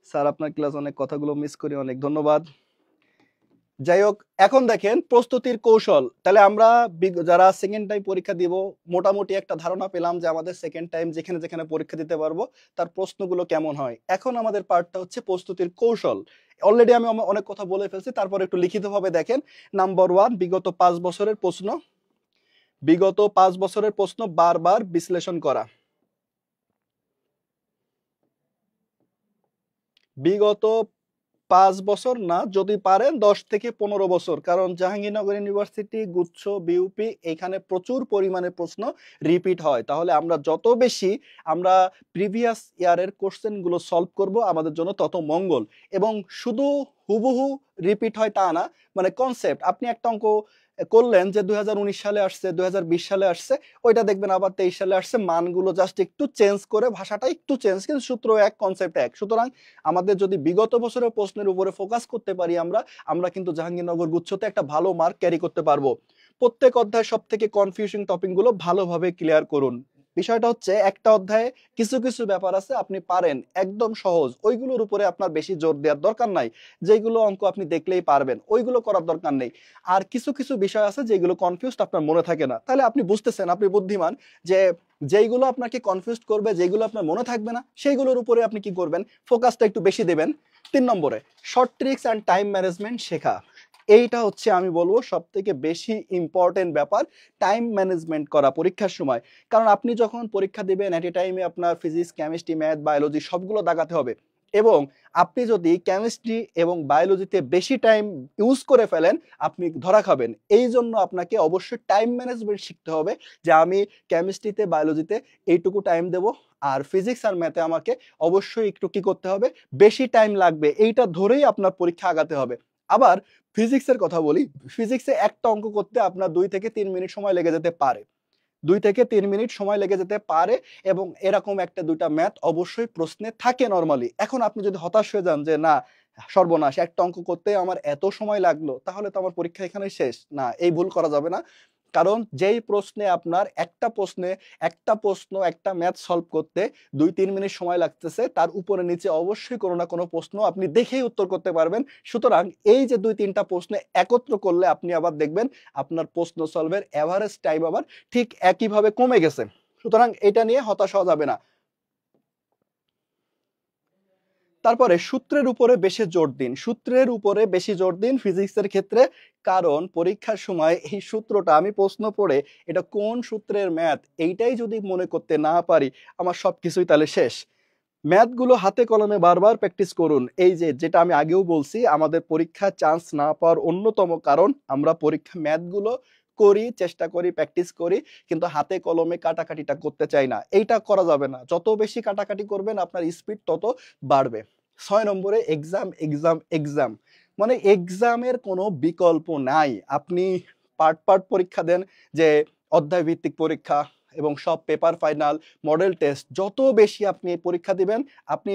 স্যার আপনার ক্লাস অনেক, কথাগুলো মিস করি অনেক, ধন্যবাদ। যাই হোক, এখন দেখেন প্রস্তুতির কৌশল। তাহলে আমরা যারা সেকেন্ড টাইম পরীক্ষা দিব, মোটামুটি একটা ধারণা পেলাম যে আমাদের সেকেন্ড টাইম যেখানে যেখানে পরীক্ষা দিতে পারবো তার প্রশ্নগুলো কেমন হয়। এখন আমাদের পার্টটা হচ্ছে প্রস্তুতির কৌশল। অলরেডি আমি অনেক কথা বলে ফেলছি, তারপর একটু লিখিতভাবে দেখেন। নাম্বার 1, বিগত 5 বছরের প্রশ্ন, বিগত 5 বছরের প্রশ্ন বারবার বিশ্লেষণ করা। বিগত 5 বছর না, যদি পারেন 10 থেকে 15 বছর, কারণ জাহাঙ্গীরনগর ইউনিভার্সিটি, গুচ্ছ, বিউপি, এখানে প্রচুর পরিমাণে প্রশ্ন রিপিট হয়। তাহলে আমরা যত বেশি আমরা প্রিভিয়াস ইয়ারের কোশ্চেন গুলো সলভ করব, আমাদের জন্য তত মঙ্গল। এবং শুধু হুবহু রিপিট হয় তা না, মানে কনসেপ্ট, আপনি একটা অঙ্ক করলেন যে 2019 সালে আসছে, 2020 সালে আসছে, ওইটা দেখবেন আবার 23 সালে আসছে, মানগুলো জাস্ট একটু চেঞ্জ করে, ভাষাটা একটু চেঞ্জ, কিন্তু সূত্র এক, কনসেপ্ট এক। সুতরাং আমাদের যদি বিগত বছরের প্রশ্নের উপরে ফোকাস করতে পারি আমরা, আমরা কিন্তু জাহাঙ্গীরনগর গুচ্ছতে একটা ভালো মার্ক ক্যারি করতে পারবো। প্রত্যেক অধ্যায় সব থেকে কনফিউজিং টপিক গুলো ভালোভাবে ক্লিয়ার করুন। বিষয়টা হচ্ছে একটা অধ্যায়ে কিছু কিছু ব্যাপার আছে আপনি পারেন, একদম সহজ, ওইগুলোর উপরে আপনার বেশি জোর দেওয়ার দরকার নাই। যেগুলো অঙ্ক আপনি দেখলেই পারবেন, ওইগুলো করার দরকার নেই। আর কিছু কিছু বিষয় আছে যেগুলো কনফিউজড, আপনার মনে থাকে না, তাহলে আপনি বুঝতেছেন, আপনি বুদ্ধিমান, যে যেইগুলো আপনাকে কনফিউজ করবে, যেগুলো আপনার মনে থাকবে না, সেইগুলোর উপরে আপনি কি করবেন, ফোকাসটা একটু বেশি দেবেন। 3 নম্বরে short tricks and time management শেখা। এইটা হচ্ছে আমি বলবো সব থেকে বেশি ইম্পর্টেন্ট ব্যাপার, টাইম ম্যানেজমেন্ট করা পরীক্ষার সময়। কারণ আপনি যখন পরীক্ষা দিবেন এট এ টাইমে আপনার ফিজিক্স, কেমিস্ট্রি, ম্যাথ, বায়োলজি সবগুলো দাগাতে হবে। এবং আপনি যদি কেমিস্ট্রি এবং বায়োলজিতে বেশি টাইম ইউজ করে ফেলেন, আপনি ধরা খাবেন। এই জন্য আপনাকে অবশ্যই টাইম ম্যানেজমেন্ট শিখতে হবে, যে আমি কেমিস্ট্রিতে, বায়োলজিতে এইটুকু টাইম দেব, আর ফিজিক্স আর ম্যাথে আমাকে অবশ্যই একটু কি করতে হবে, বেশি টাইম লাগবে, এইটা ধরেই আপনার পরীক্ষা আগাতে হবে। আবার ফিজিক্সের কথা বলি, ফিজিক্সে একটা অঙ্ক করতে আপনার 2 থেকে 3 মিনিট সময় লেগে যেতে পারে, 2 থেকে 3 মিনিট সময় লেগে যেতে পারে। এবং এরকম একটা দুইটা ম্যাথ অবশ্যই প্রশ্নে থাকে নর্মালি। এখন আপনি যদি হতাশ হয়ে যান যে না, সর্বনাশ, একটা অঙ্ক করতে আমার এত সময় লাগলো, তাহলে তো আমার পরীক্ষা এখানেই শেষ। না, এই ভুল করা যাবে না। কারণ যেই প্রশ্নে আপনার একটা প্রশ্ন, একটা ম্যাথ সলভ করতে 2-3 মিনিট সময় লাগতেছে, তার উপরে নিচে অবশ্যই কোনো না কোনো প্রশ্ন আপনি দেখেই উত্তর করতে পারবেন। সুতরাং এই যে 2-3টা প্রশ্ন একত্র করলে আপনি আবার দেখবেন আপনার প্রশ্ন সলভের এভারেজ টাইম আবার ঠিক একইভাবে কমে গেছে। সুতরাং এটা নিয়ে হতাশ হওয়া যাবে না। তারপরে সূত্রের উপরে বেশি জোর দিন, সূত্রের উপরে বেশি জোর দিন ফিজিক্সের ক্ষেত্রে। কারণ পরীক্ষার সময় এই সূত্রটা, আমি প্রশ্ন পড়ে এটা কোন সূত্রের ম্যাথ, এইটাই যদি মনে করতে না পারি, আমার সবকিছুই তাহলে শেষ। ম্যাথগুলো হাতে কলমে বারবার প্র্যাকটিস করুন। এই যে যেটা আমি আগেও বলছি, আমাদের পরীক্ষায় চান্স না পাওয়ার অন্যতম কারণ আমরা পরীক্ষা ম্যাথগুলো করি, চেষ্টা করি, প্র্যাকটিস করি, কিন্তু হাতে কলমে কাটাকাটিটা করতে চাই না। এইটা করা যাবে না। যত বেশি কাটাকাটি করবেন আপনার স্পিড তত বাড়বে। 6 নম্বরে এক্সাম, এক্সাম, এক্সাম। মানে এক্সামের কোনো বিকল্প নাই। আপনি পার্ট পরীক্ষা দেন, যে অধ্যায় ভিত্তিক পরীক্ষা এবং সব পেপার ফাইনাল, মডেল টেস্ট, যত বেশি আপনি পরীক্ষা দিবেন, আপনি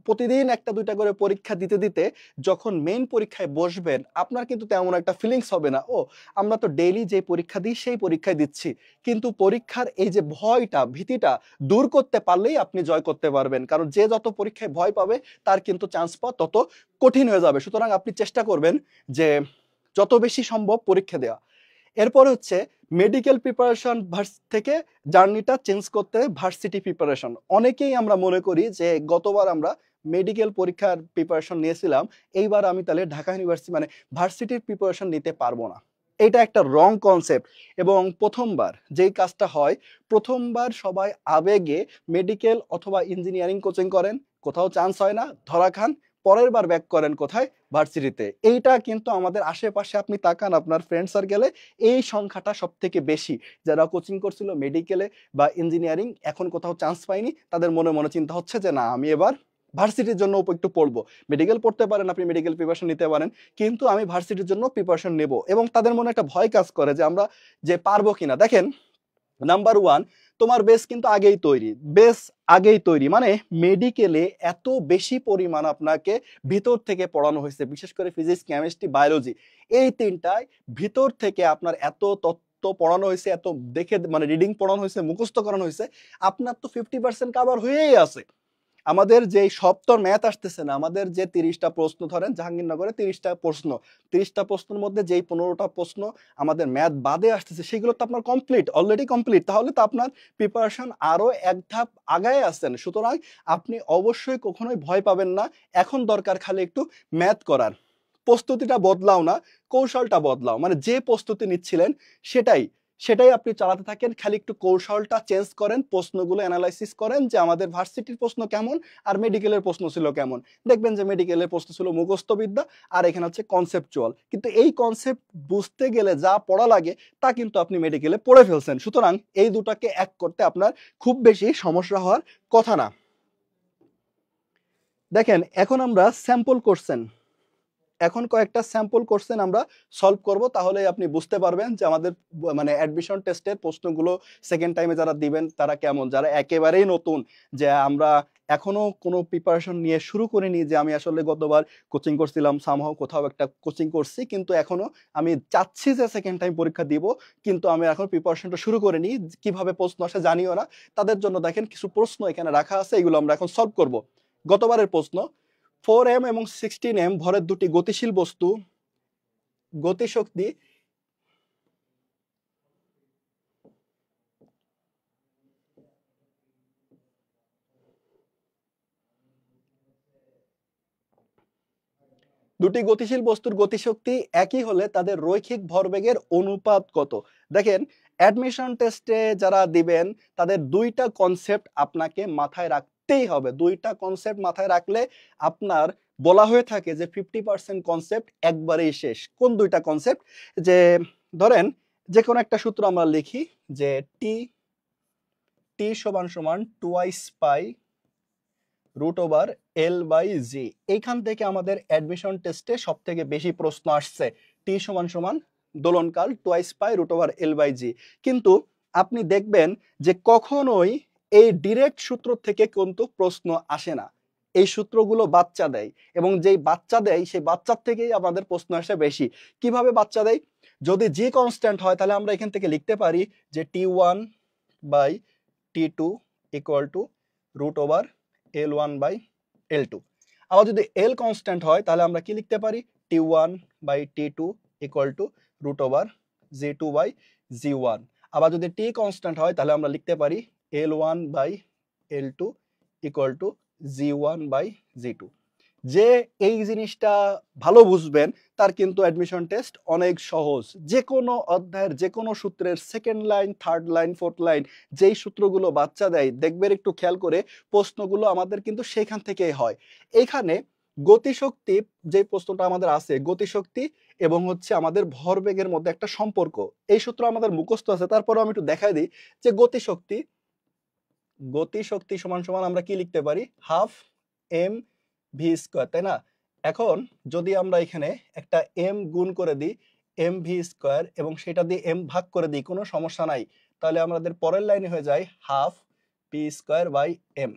প্রতিদিন একটা দুইটা করে পরীক্ষা দিতে দিতে যখন মেইন পরীক্ষায় বসবেন, আপনার কিন্তু তেমন একটা ফিলিংস হবে না, ও আমরা তো ডেইলি যে পরীক্ষা দিই সেই পরীক্ষায় দিচ্ছি। কিন্তু পরীক্ষার এই যে ভয়টা, ভীতিটা দূর করতে পারলেই আপনি জয় করতে পারবেন। কারণ যে যত পরীক্ষায় ভয় পাবে, তার কিন্তু চান্স পাওয়া তত কঠিন হয়ে যাবে। সুতরাং আপনি চেষ্টা করবেন যে যত বেশি সম্ভব পরীক্ষা দেওয়া। এরপরে হচ্ছে মেডিকেল প্রিপারেশন থেকে জার্নিটা চেঞ্জ করতে ভার্সিটি প্রিপারেশন। অনেকেই আমরা মনে করি যে গতবার আমরা মেডিকেল পরীক্ষার প্রিপারেশন নিয়েছিলাম, এইবার আমি তাহলে ঢাকা ইউনিভার্সিটি মানে ভার্সিটির প্রিপারেশন নিতে পারবো না। এটা একটা রং কনসেপ্ট। এবং প্রথমবার যেই কাজটা হয়, প্রথমবার সবাই আবেগে মেডিকেল অথবা ইঞ্জিনিয়ারিং কোচিং করেন, কোথাও চান্স হয় না, ধরা খান, পরের বার ব্যাক করেন কোথায়, ভার্সিটিতে। এইটা কিন্তু আমাদের আশেপাশে আপনি তাকান, আপনার ফ্রেন্ড সার্কেলে এই সংখ্যাটা সব থেকে বেশি। যারা কোচিং করছিল মেডিকেলে বা ইঞ্জিনিয়ারিং, এখন কোথাও চান্স পায়নি, তাদের মনে মনে চিন্তা হচ্ছে যে না, আমি এবার ভার্সিটির জন্য একটু পড়বো। মেডিকেল পড়তে পারেন, আপনি মেডিকেল প্রিপারেশন নিতে পারেন, কিন্তু আমি ভার্সিটির জন্য প্রিপারেশন নেব। এবং তাদের মনে একটা ভয় কাজ করে যে আমরা যে পারবো কিনা। দেখেন, নাম্বার ওয়ান, তোমার বেস কিন্তু আগেই তৈরি, বেস আগেই তৈরি। মানে মেডিকেলে এত বেশি পরিমাণ আপনাকে ভিতর থেকে পড়ানো হয়েছে, বিশেষ করে ফিজিক্স, কেমিস্ট্রি, বায়োলজি, এই তিনটায় ভিতর থেকে আপনার এত তথ্য পড়ানো হয়েছে, এত দেখে মানে রিডিং পড়ানো হয়েছে, মুখস্থ করানো হয়েছে, আপনার তো 50% কাভার হয়েই আছে। আমাদের যে সপ্তর ম্যাথ আসতেছে না, আমাদের যে 30টা প্রশ্ন, ধরেন জাহাঙ্গীরনগরে 30টা প্রশ্ন, 30টা প্রশ্নের মধ্যে যেই 15টা প্রশ্ন আমাদের ম্যাথ বাদে আসতেছে, সেগুলো তো আপনার কমপ্লিট, অলরেডি কমপ্লিট। তাহলে তো আপনার প্রিপারেশন আরো এক ধাপ আগায় আছেন। সুতরাং আপনি অবশ্যই কখনোই ভয় পাবেন না। এখন দরকার খালি একটু ম্যাথ করার। প্রস্তুতিটা বদলাও না, কৌশলটা বদলাও। মানে যে প্রস্তুতি নিচ্ছিলেন সেটাই সেটাই আপনি চালাতে থাকেন, খালি একটু কৌশলটা চেঞ্জ করেন, প্রশ্নগুলো অ্যানালাইসিস করেন যে আমাদের ভার্সিটির প্রশ্ন কেমন আর মেডিকেলের প্রশ্ন ছিল কেমন। দেখবেন যে মেডিকেলের প্রশ্ন ছিল মুখস্থবিদ্যা, আর এখানে হচ্ছে কনসেপচুয়াল। কিন্তু এই কনসেপ্ট বুঝতে গেলে যা পড়া লাগে তা কিন্তু আপনি মেডিকেলে পড়ে ফেলছেন। সুতরাং এই দুটাকে এক করতে আপনার খুব বেশি সমস্যা হওয়ার কথা না। দেখেন, এখন আমরা স্যাম্পল কোশ্চেন, এখন কয়েকটা স্যাম্পল কোশ্চেন আমরা সলভ করব, তাহলে আপনি বুঝতে পারবেন যে আমাদের মানে অ্যাডমিশন টেস্টের প্রশ্নগুলো সেকেন্ড টাইমে যারা দিবেন তারা কেমন, যারা একেবারেই নতুন, যে আমরা এখনো কোনো প্রিপারেশন নিয়ে শুরু করিনি, যে আমি আসলে গতবার কোচিং করছিলাম, সামহাও কোথাও একটা কোচিং করছি, কিন্তু এখনো আমি চাচ্ছি যে সেকেন্ড টাইম পরীক্ষা দিব, কিন্তু আমি এখন প্রিপারেশনটা শুরু করিনি, কিভাবে প্রশ্ন আসে জানিও না, তাদের জন্য দেখেন কিছু প্রশ্ন এখানে রাখা আছে, এগুলো আমরা এখন সলভ করব। গতবারের প্রশ্ন, 4m এবং 16m ভরের দুটি গতিশীল বস্তু গতিশক্তি দুটি গতিশীল বস্তুর গতিশক্তি একই হলে তাদের রৈখিক ভরবেগের অনুপাত কত? দেখেন, অ্যাডমিশন টেস্টে যারা দিবেন তাদের দুইটা কনসেপ্ট আপনাকে মাথায় রাখতেই হবে। দুইটা কনসেপ্ট মাথায় রাখলে আপনার বলা হয়ে থাকে যে 50% কনসেপ্ট একবারেই শেষ। কোন দুইটা কনসেপ্ট? যে ধরেন যে কোনো একটা সূত্র আমরা লিখি যে টি টি সমান সমান twice pi root over L by G. এইখান থেকে আমাদের অ্যাডমিশন টেস্টে সব থেকে বেশি প্রশ্ন আসছে টি সমান সমান দোলনকাল twice pi root over L by G. কিন্তু আপনি দেখবেন যে কখনোই এই ডিরেক্ট সূত্র থেকে কিন্তু প্রশ্ন আসে না, এই সূত্রগুলো বাচ্চা দেয়, এবং যেই বাচ্চা দেয় সেই বাচ্চার থেকেই আমাদের প্রশ্ন আসে বেশি। কিভাবে বাচ্চা দেয়? যদি জি কনস্ট্যান্ট হয় তাহলে আমরা এখান থেকে লিখতে পারি যে T one by T two equal to root over L1 by L2। আবার যদি L কনস্ট্যান্ট হয় তাহলে আমরা কি লিখতে পারি? T1 by T2 equal to root over G2 by G1। আবার যদি T কনস্ট্যান্ট হয় তাহলে আমরা লিখতে পারি L1 by L2 equal to G1 by G2। যে এই জিনিসটা ভালো বুঝবেন তার কিন্তু অ্যাডমিশন টেস্ট অনেক সহজ। যে কোনো অধ্যায়ের যে কোনো সূত্রের second line, third line, fourth line যেই সূত্রগুলো বাচ্চা দেয় দেখবেন একটু খেয়াল করে প্রশ্নগুলো আমাদের কিন্তু সেখান থেকেই হয়। এইখানে গতিশক্তি যে প্রশ্নটা আমাদের আছে, গতিশক্তি এবং হচ্ছে আমাদের ভরবেগের মধ্যে একটা সম্পর্ক, এই সূত্র আমাদের মুখস্থ আছে। তারপরে আমি একটু দেখাই দিই যে গতিশক্তি সমান সমান আমরা কি লিখতে পারি? হাফ এম ভি স্কোয়ার, তাই না? এখন যদি আমরা এখানে একটা এম গুণ করে দিই এম ভি স্কোয়ার এবং সেটা দিয়ে এম ভাগ করে দিই, কোনো সমস্যা নাই, তাহলে আমাদের পরের লাইনে হয়ে যায় half p square by m.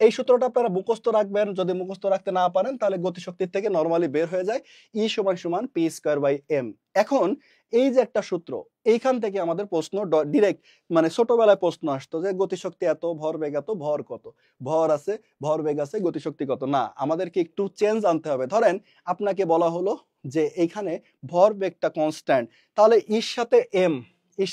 এই সূত্রটা আপনারা মুখস্থ রাখবেন। যদি মুখস্থ রাখতে না পারেন তাহলে গতিশক্তির থেকে নরমালি বের হয়ে যায় ই সমান সমান পি স্কোয়ার বাই এম। এখন এই যে একটা সূত্র, এইখান থেকে আমাদের প্রশ্ন ডিরেক্ট মানে ছোটবেলায় প্রশ্ন আসতো যে গতিশক্তি এত, ভরবেগ এত, ভর কত, ভর আছে, ভরবেগ আছে, গতিশক্তি কত। না, আমাদেরকে একটু চেঞ্জ আনতে হবে। ধরেন আপনাকে বলা হলো যে এইখানে ভরবেগটা কনস্ট্যান্ট, তাহলে এর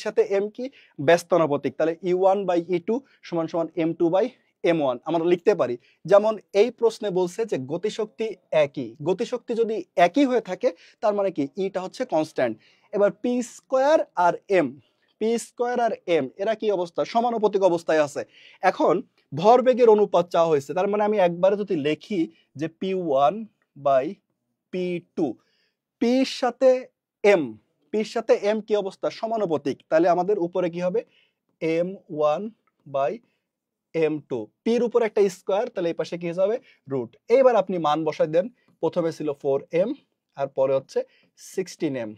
সাথে এম কি? ব্যস্তানুপাতিক, তাহলে E1 বাই E2 সমান সমান M2 বাই M1 আমরা লিখতে পারি। যেমন এই প্রশ্নে বলছে যে গতিশক্তি একই, গতিশক্তি যদি একই হয়ে থাকে তার মানে কি ইটা হচ্ছে কনস্ট্যান্ট। এবার পি স্কোয়ার আর এম এরা কি অবস্থা? সমানুপাতিক অবস্থায় আছে। এখন ভরবেগের অনুপাত চাওয়া হয়েছে, তার মানে আমি একবারে যদি লিখি যে P1 বাই P2, পির সাথে এম কি অবস্থা? সমানুপাতিক, তাহলে আমাদের উপরে কি হবে? M1 বাই M2, পির উপর একটা স্কোয়ার, তাহলে এই পাশে কি হবে? রুট। এইবার আপনি মান বসাই দেন। প্রথমে ছিল 4m আর পরে হচ্ছে 16m,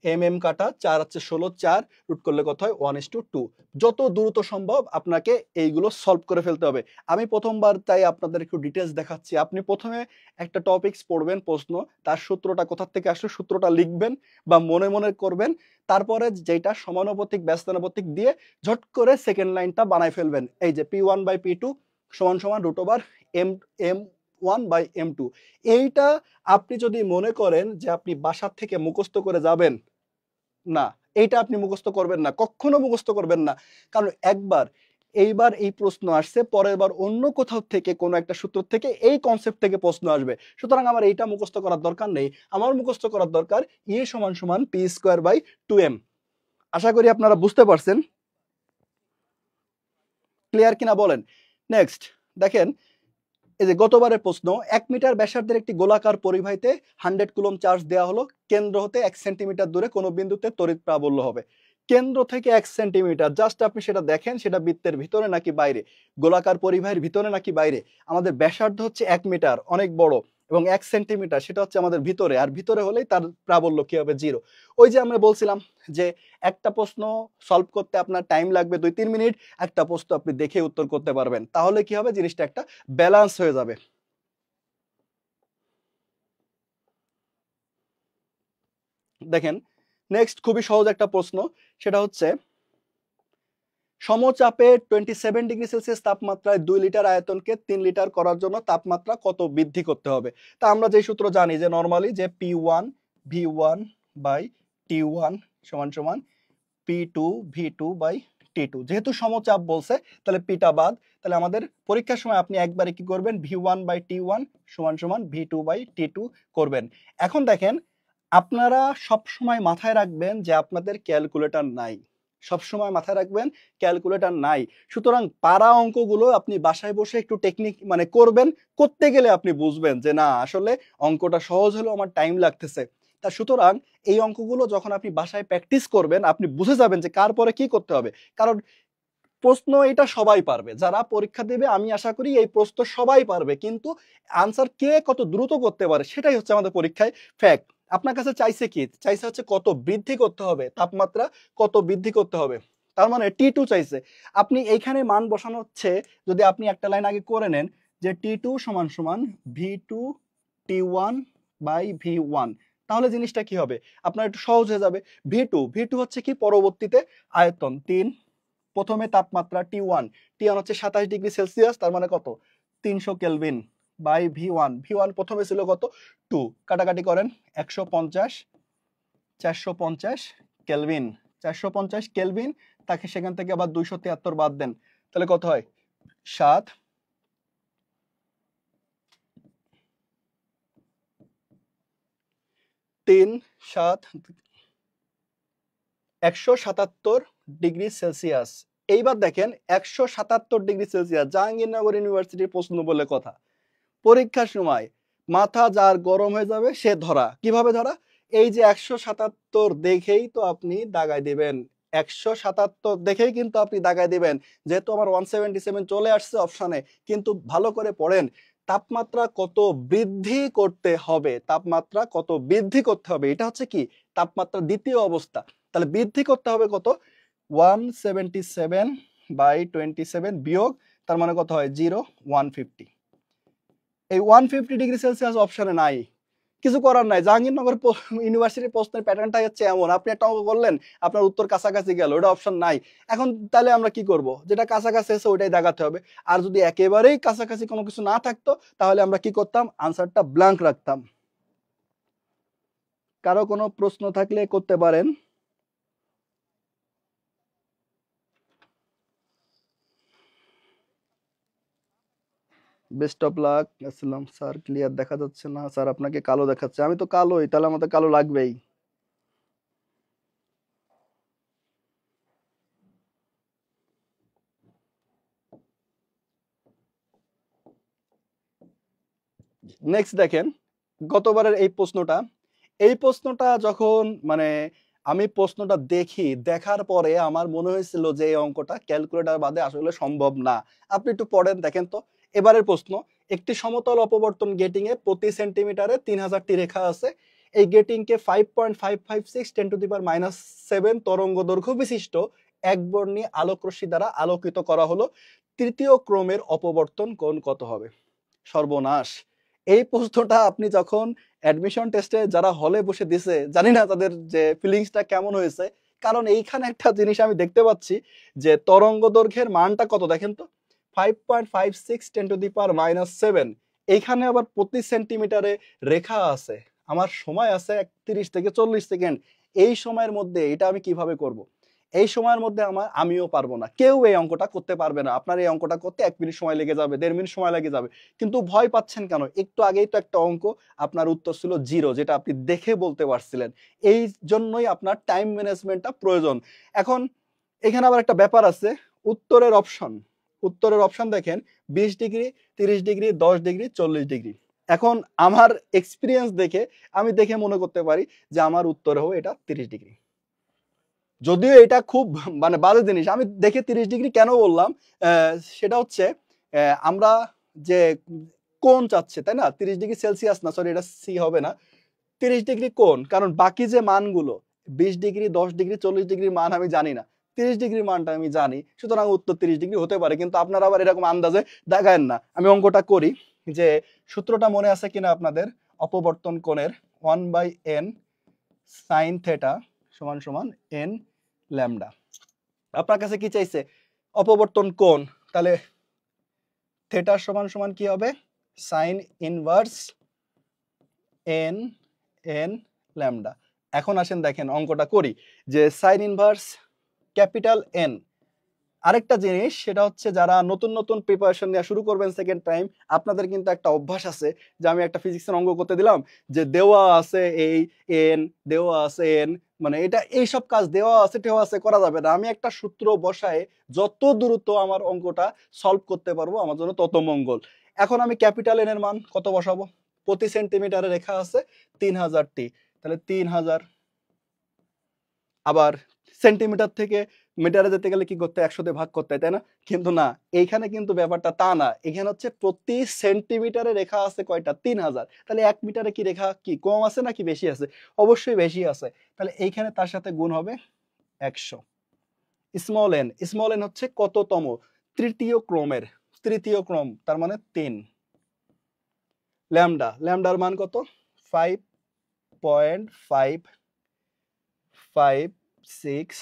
এম কাটা 4 হচ্ছে 16, 4 রুট করলে কত হয়? 1:2। যত দ্রুত সম্ভব আপনাকে এইগুলো সলভ করে ফেলতে হবে। আমি প্রথমবার তাই আপনাদের একটু ডিটেলস দেখাচ্ছি। আপনি প্রথমে একটা টপিকস পড়বেন, প্রশ্ন, তার সূত্রটা কোথা থেকে আসলে সূত্রটা লিখবেন বা মনে মনে করবেন, তারপরে যেটা সমানুপাতিক ব্যস্তানুপাতিক দিয়ে ঝট করে সেকেন্ড লাইনটা বানাই ফেলবেন। এই যে P1 বাই P2 সমান সমান root over M1 by M2। এইটা আপনি যদি মনে করেন যে আপনি বাসার থেকে মুখস্থ করে যাবেন, না, এইটা আপনি মুখস্থ করবেন না, কখনো মুখস্থ করবেন না। কারণ এইবার এই প্রশ্ন আসছে, পরের বার অন্য কোথাও থেকে কোনো একটা সূত্র থেকে এই কনসেপ্ট থেকে প্রশ্ন আসবে। সুতরাং আমার এইটা মুখস্থ করার দরকার নেই, আমার মুখস্থ করার দরকার ই সমান সমান পি স্কোয়ার বাই 2m। আশা করি আপনারা বুঝতে পারছেন। ক্লিয়ার কিনা বলেন। নেক্সট দেখেন, এই যে গতবারের প্রশ্ন, 1 মিটার ব্যাসার্ধের একটি গোলাকার পরিবাহীতে 100 কুলম্ব চার্জ দেওয়া হলো। কেন্দ্র হতে 1 সেন্টিমিটার দূরে কোনো বিন্দুতে তড়িৎ প্রাবল্য হবে। কেন্দ্র থেকে 1 সেন্টিমিটার, জাস্ট আপনি সেটা দেখেন সেটা বৃত্তের ভিতরে নাকি বাইরে, গোলাকার পরিবাহীর ভিতরে নাকি বাইরে। আমাদের ব্যাসার্ধ হচ্ছে 1 মিটার, অনেক বড়, এবং 1 সেন্টিমিটার সেটা হচ্ছে আমাদের ভিতরে, আর ভিতরে হলেই তার প্রাবল্য কি হবে? 0। ওই যে আমরা বলছিলাম যে একটা প্রশ্ন সলভ করতে আপনার টাইম লাগবে 2-3 মিনিট, একটা প্রশ্ন আপনি দেখে উত্তর করতে পারবেন, তাহলে কি হবে? জিনিসটা একটা ব্যালেন্স হয়ে যাবে। দেখেন নেক্সট খুবই সহজ একটা প্রশ্ন, সেটা হচ্ছে সমচাপে 27 ডিগ্রি সেলসিয়াস তাপমাত্রায় 2 লিটার আয়তনকে 3 লিটার করার জন্য তাপমাত্রা কত বৃদ্ধি করতে হবে? তা আমরা যে সূত্র জানি যে নরমালি যে P1 V1 বাই T1 সমান সমান P2 V2 বাই T2। যেহেতু সমচাপ বলছে তাহলে পিটা বাদ, তাহলে আমাদের পরীক্ষার সময় আপনি একবারে কি করবেন, V1/T1 সমান সমান V2/T2 করবেন। এখন দেখেন, আপনারা সব সময় মাথায় রাখবেন যে আপনাদের ক্যালকুলেটর নাই, সব সময় মাথায় রাখবেন ক্যালকুলেটর নাই। সুতরাং পারা অঙ্কগুলো আপনি বাসায় বসে একটু টেকনিক মানে করবেন, করতে গেলে আপনি বুঝবেন যে না আসলে অঙ্কটা সহজ হলেও আমার টাইম লাগতেছে। তা সুতরাং এই অঙ্কগুলো যখন আপনি বাসায় প্র্যাকটিস করবেন আপনি বুঝে যাবেন যে কার পরে কি করতে হবে। কারণ প্রশ্ন এটা সবাই পারবে, যারা পরীক্ষা দেবে আমি আশা করি এই প্রশ্ন সবাই পারবে, কিন্তু আনসার কে কত দ্রুত করতে পারে সেটাই হচ্ছে আমাদের পরীক্ষায় ফ্যাক্ট। আপনার কাছে চাইছে কি, চাইছে হচ্ছে কত বৃদ্ধি করতে হবে, তাপমাত্রা কত বৃদ্ধি করতে হবে, তার মানে T2 চাইছে। আপনি এইখানে মান বসানো হচ্ছে, যদি আপনি একটা লাইন আগে করে নেন যে T2 সমান সমান V2T1/V1, তাহলে জিনিসটা কি হবে আপনার একটু সহজ হয়ে যাবে। V2 হচ্ছে কি পরবর্তীতে আয়তন 3, প্রথমে তাপমাত্রা T1 হচ্ছে 27°C, তার মানে কত 300 কেলভিন বাই V1 প্রথমে ছিল কত 2, কাটাকাটি করেন 150 450 কেলভিন, 450 কেলভিন, তাকে সেখান থেকে আবার 273 বাদ দেন, তাহলে কত হয় 7, 3 7 177°C। এইবার দেখেন 177°C জাহাঙ্গীরনগর ইউনিভার্সিটির প্রশ্ন বলে কথা, পরীক্ষার সময় মাথা যার গরম হয়ে যাবে সে ধরা। কিভাবে ধরা, এই যে 177 দেখেই তো আপনি দাগায় দিবেন, 177 দেখেই কিন্তু আপনি দাগায় দিবেন, যেহেতু আমার 177 চলে আসছে অপশনে। কিন্তু ভালো করে পড়েন, তাপমাত্রা কত বৃদ্ধি করতে হবে, তাপমাত্রা কত বৃদ্ধি করতে হবে, এটা হচ্ছে কি তাপমাত্রা দ্বিতীয় অবস্থা। তাহলে বৃদ্ধি করতে হবে কত 177/27 বিয়োগ, তার মানে কত হয় 0 150। এই 150°C অপশনে নাই, কিছু করার নাই। জাহাঙ্গীরনগর ইউনিভার্সিটির প্রশ্নের প্যাটার্নটা হচ্ছে এমন, আপনি একটা অঙ্ক করলেন আপনার উত্তর কাছাকাছি গেল, ওটা অপশন নাই। এখন তাহলে আমরা কি করব, যেটা কাছাকাছি আছে ওইটাই দেখাতে হবে। আর যদি একেবারেই কাছাকাছি কোনো কিছু না থাকতো তাহলে আমরা কি করতাম, আনসারটা ব্ল্যাঙ্ক রাখতাম। কারো কোনো প্রশ্ন থাকলে করতে পারেন। Best of luck. আসসালাম স্যার, ক্লিয়ার দেখা যাচ্ছে না স্যার, আপনাকে কালো দেখাচ্ছে। আমি তো কালোই, তাহলে আমাদের কালো লাগবেই। নেক্সট দেখেন, গতবারের এই প্রশ্নটা যখন মানে আমি প্রশ্নটা দেখি, দেখার পরে আমার মনে হয়েছিল যে এই অঙ্কটা ক্যালকুলেটর বাদে আসলে সম্ভব না। আপনি একটু পড়েন দেখেন তো। এবারের প্রশ্ন, একটি সমতল অপবর্তন গেটিং এ প্রতি সেন্টিমিটারে 3000টি রেখা আছে। এই গেটিং কে 5.556 10⁻⁷ তরঙ্গ দৈর্ঘ্য বিশিষ্ট একবর্ণী আলোক রশ্মি দ্বারা আলোকিত করা হলো। তৃতীয় ক্রমের অপবর্তন কোণ কত হবে? সর্বনাশ! এই প্রশ্নটা আপনি যখন অ্যাডমিশন টেস্টে যারা হলে বসে দিছে, জানি না তাদের যে ফিলিংসটা কেমন হয়েছে। কারণ এইখানে একটা জিনিস আমি দেখতে পাচ্ছি যে তরঙ্গ দৈর্ঘ্যের মানটা কত দেখেন তো, 5.56 10⁻⁷। এইখানে আবার প্রতি সেন্টিমিটারে রেখা আছে। আমার সময় আছে 31 থেকে 40 সেকেন্ড। এই সময়ের মধ্যে এটা আমি কিভাবে করব? এই সময়ের মধ্যে আমিও পারবো না, কেউ এই অঙ্কটা করতে পারবে না। আপনার এই অঙ্কটা করতে 1 মিনিট সময় লেগে যাবে, 1.5 মিনিট সময় লেগে যাবে। কিন্তু ভয় পাচ্ছেন কেন? একটু আগেই তো একটা অঙ্ক আপনার উত্তর ছিল 0, যেটা আপনি দেখে বলতে পারছিলেন। এই জন্যই আপনার টাইম ম্যানেজমেন্টটা প্রয়োজন। এখন এখানে আবার একটা ব্যাপার আছে, উত্তরের অপশন দেখেন 20°, 30°, 10°, 40°। এখন আমার এক্সপিরিয়েন্স দেখে আমি দেখে মনে করতে পারি যে আমার উত্তর হবে এটা 30°। যদিও এটা খুব মানে বাজে জিনিস, আমি দেখে 30° কেন বললাম, সেটা হচ্ছে আমরা যে কোণ চাচ্ছে তাই না, 30°C না, সরি এটা সি হবে না, 30° কোণ। কারণ বাকি যে মানগুলো 20°, 10°, 40°র মান আমি জানি না, 30°র মানটা আমি জানি, সুতরাং উত্তর 30° হতে পারে। কিন্তু আপনারা আবার এরকম আন্দাজে দেখায়েন না। আমি অঙ্কটা করি, যে সূত্রটা মনে আছে কিনা আপনাদের, অপবর্তন কোণের 1/n sin θ সমান সমান n ল্যামডা। আপনার কাছে কি চাইছে, অপবর্তন কোণ, তাহলে থিটা সমান সমান কি হবে, sign inverse n n lambda. এখন আসেন দেখেন অঙ্কটা করি, যে সাইন ইনভার্স ক্যাপিটাল N আরেকটা জিনিস সেটা হচ্ছে যারা নতুন নতুন প্রিপারেশন নেওয়া শুরু করবেন সেকেন্ড টাইম, আপনাদের কিন্তু একটা অভ্যাস আছে যে আমি একটা ফিজিক্সের অঙ্ক করতে দিলাম, যে দেওয়া আছে এই এন, দেওয়া আছে এন, মানে এটা এইসব কাজ দেওয়া আছে টেওয়া আছে করা যাবে না। আমি একটা সূত্র বসায় যত দ্রুত আমার অঙ্কটা সলভ করতে পারবো আমার জন্য তত মঙ্গল। এখন আমি ক্যাপিটাল এন এর মান কত বসাবো? প্রতি সেন্টিমিটারে রেখা আছে 3000টি, তাহলে 3000। আবার সেন্টিমিটার থেকে মিটারে যেতে গেলে কি করতে, 100 দিয়ে ভাগ করতে হয়, তাই না? কিন্তু না, এইখানে কিন্তু ব্যাপারটা তা না। এখানে হচ্ছে প্রতি সেন্টিমিটারে রেখা আছে কয়টা? 3000। তাহলে 1 মিটারে কি রেখা কি কম আছে নাকি বেশি আছে? অবশ্যই বেশি আছে। তাহলে এইখানে তার সাথে গুণ হবে 100। স্মল এন হচ্ছে কততম? তৃতীয় ক্রমের, তৃতীয় ক্রম, তার মানে 3। ল্যামডার মান কত? 5.556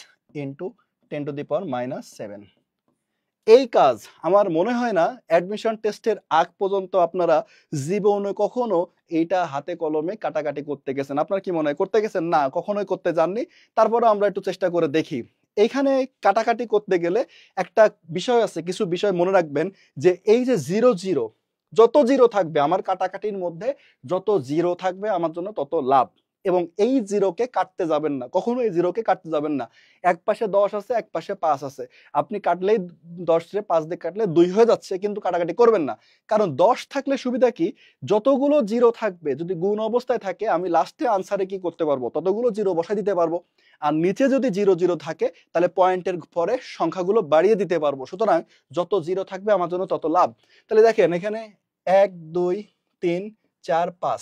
ইন্টু 10⁻⁻7। এই কাজ আমার মনে হয় না অ্যাডমিশন টেস্টের আগ পর্যন্ত আপনারা জীবনে কখনো এইটা হাতে কলমে কাটাকাটি করতে গেছেন। আপনার কি মনে হয় করতে গেছেন? না, কখনোই করতে যাননি। তারপরে আমরা একটু চেষ্টা করে দেখি। এইখানে কাটাকাটি করতে গেলে একটা বিষয় আছে, কিছু বিষয় মনে রাখবেন, যে এই যে জিরো জিরো, যত জিরো থাকবে আমার কাটাকাটির মধ্যে, যত জিরো থাকবে আমার জন্য তত লাভ। এবং এই জিরোকে কাটতে যাবেন না, কখনো এই জিরোকে কাটতে যাবেন না। এক পাশে 10 আছে, এক পাশে 5 আছে, আপনি কাটলেই 10 রে 5 দিয়ে কাটলে 2 হয়ে যাচ্ছে, কিন্তু কাটাকাটি করবেন না। কারণ 10 থাকলে সুবিধা কি, যতগুলো জিরো থাকবে যদি গুণ অবস্থায় থাকে আমি লাস্টে আনসারে কি করতে পারবো, ততগুলো জিরো বসাই দিতে পারবো। আর নিচে যদি জিরো জিরো থাকে তাহলে পয়েন্টের পরে সংখ্যাগুলো বাড়িয়ে দিতে পারবো। সুতরাং যত জিরো থাকবে আমার জন্য তত লাভ। তাহলে দেখেন এখানে 1 2 3 4 5,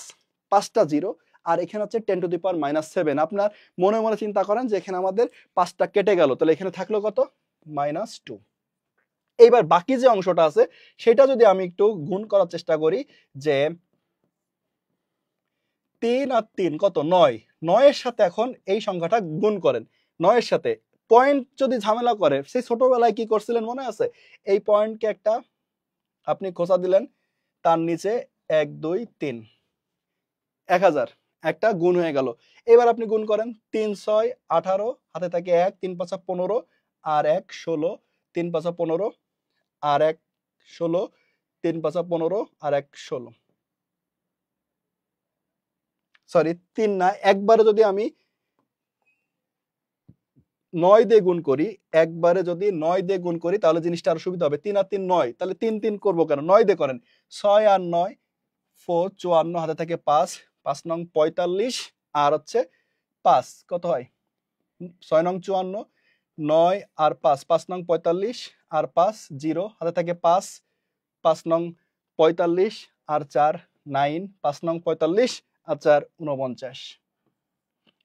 5টা জিরো, আর এখানে হচ্ছে 10⁻⁻7। আপনার মনে মনে চিন্তা করেন যে এখানে আমাদের 5টা কেটে গেল, তাহলে এখানে থাকলো কত? -2। এইবার বাকি যে অংশটা আছে সেটা যদি আমি একটু গুণ করার চেষ্টা করি, যে 3 আর 3 কত? 9। 9 এর সাথে এখন এই সংখ্যাটা গুণ করেন। 9 এর সাথে পয়েন্ট যদি ঝামেলা করে, সেই ছোটবেলায় কি করছিলেন মনে আছে? এই পয়েন্টকে একটা আপনি খোঁচা দিলেন, তার নিচে 1 2 3, 1000, একটা গুণ হয়ে গেল। এবার আপনি গুণ করেন, 3 6 18, হাতে থাকে 1, 3 5 15, আর 1 16, 3 5 15, আর 1 16, 3 5 15, আর 1 16। সরি 3 না, একবারে যদি আমি 9 দিয়ে গুণ করি, একবারে যদি 9 দিয়ে গুণ করি তাহলে জিনিসটা আরো সুবিধা হবে। 3 আর 3 9, তাহলে 3 3 করবো কেন? 9 দিয়ে করেন। 6 আর 9 4 54, হাতে থাকে 5, 5 নং 45, আর হচ্ছে 5 কত হয়? 6 নং 54, 9 আর 5, 5 নং 45, আর 5 0, হাতে থাকে 5, 5 নং 45, আর 4 9, 5 নং 45, আর 4 49।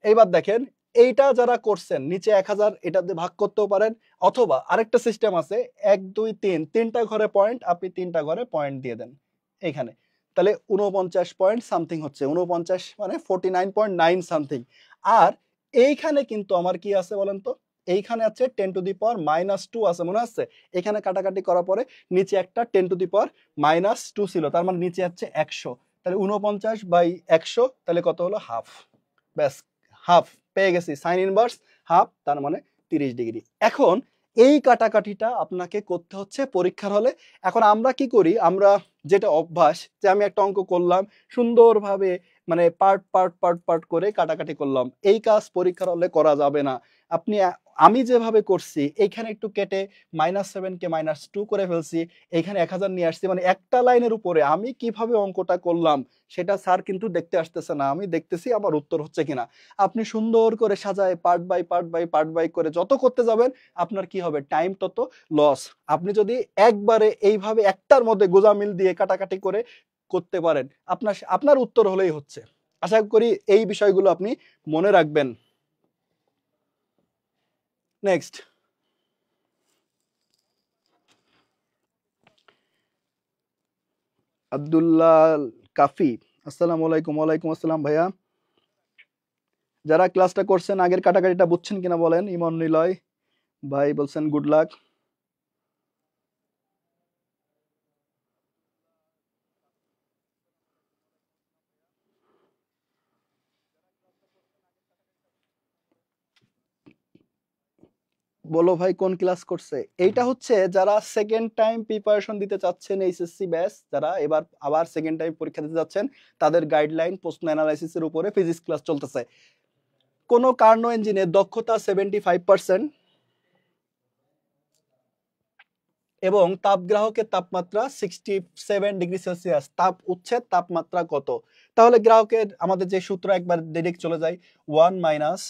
এইবার দেখেন, এইটা যারা করছেন নিচে 1000 এটা দিয়ে ভাগ করতেও পারেন, অথবা আরেকটা সিস্টেম আছে 1 2 3, তিনটা ঘরে পয়েন্ট, আপনি তিনটা ঘরে পয়েন্ট দিয়ে দেন এইখানে, তাহলে 49 পয়েন্ট সামথিং হচ্ছে। 49 মানে 49.9 সামথিং। আর এইখানে কিন্তু আমার কি আছে বলেন তো? এইখানে আছে 10⁻⁻2 আছে, মনে আছে? এখানে কাটাকাটি করার পরে নিচে একটা 10⁻⁻2 ছিল, তার মানে নিচে আছে 100। তাহলে 49/100, তাহলে কত হলো? হাফ। ব্যাস, হাফ পেয়ে গেছি। সাইন ইনভার্স হাফ, তার মানে 30 ডিগ্রি। এখন এই কাটাকাটিটা আপনাকে করতে হচ্ছে পরীক্ষার হলে। এখন আমরা কি করি, আমরা যেটা অভ্যাস, যে আমি একটা অঙ্ক করলাম সুন্দরভাবে, মানে পার্ট পার্ট পার্ট পার্ট করে কাটাকাটি করলাম, এই কাজ পরীক্ষার হলে করা যাবে না। আপনি আমি যেভাবে করছি, এইখানে একটু কেটে -7 কে -2 করে ফেলছি, এইখানে 1000 নিয়ে আসছি, মানে একটা লাইনের উপরে আমি কিভাবে অঙ্কটা করলাম সেটা স্যার কিন্তু দেখতে আসতেছে না, আমি দেখতেছি আমার উত্তর হচ্ছে কিনা। আপনি সুন্দর করে সাজায় part by part by part by করে যত করতে যাবেন আপনার কি হবে? টাইম তত লস। আপনি যদি একবারে এইভাবে একটার মধ্যে গোজামিল দিয়ে কাটাকাটি করে করতে পারেন, আপনার আপনার উত্তর হলেই হচ্ছে। আশা করি এই বিষয়গুলো আপনি মনে রাখবেন। নেক্সট, আব্দুল্লাহ কাফি, আসসালামু আলাইকুম। ওয়ালাইকুম আসসালাম ভাইয়া। যারা ক্লাসটা করছেন আগের কাটাকাটিটা বুঝছেন কিনা বলেন। ইমন নিলয় ভাই বলছেন গুড লাক। বলো ভাই কোন ক্লাস করছে? এইটা হচ্ছে যারা সেকেন্ড টাইম প্রিপারেশন দিতে চাচ্ছেন এইচএসসি ব্যাচ, যারা এবার আবার সেকেন্ড টাইম পরীক্ষা দিতে যাচ্ছেন, তাদের গাইডলাইন প্রশ্ন অ্যানালাইসিসের উপরে ফিজিক্স ক্লাস চলতেছে। কোন কার্নো ইঞ্জিনের দক্ষতা 75% এবং তাপগ্রাহকের তাপমাত্রা 67°C, তাপ উচ্ছেদ তাপমাত্রা কত? তাহলে গ্রাহকের আমাদের যে সূত্র একবার ডিরেক্ট চলে যায়, 1 মাইনাস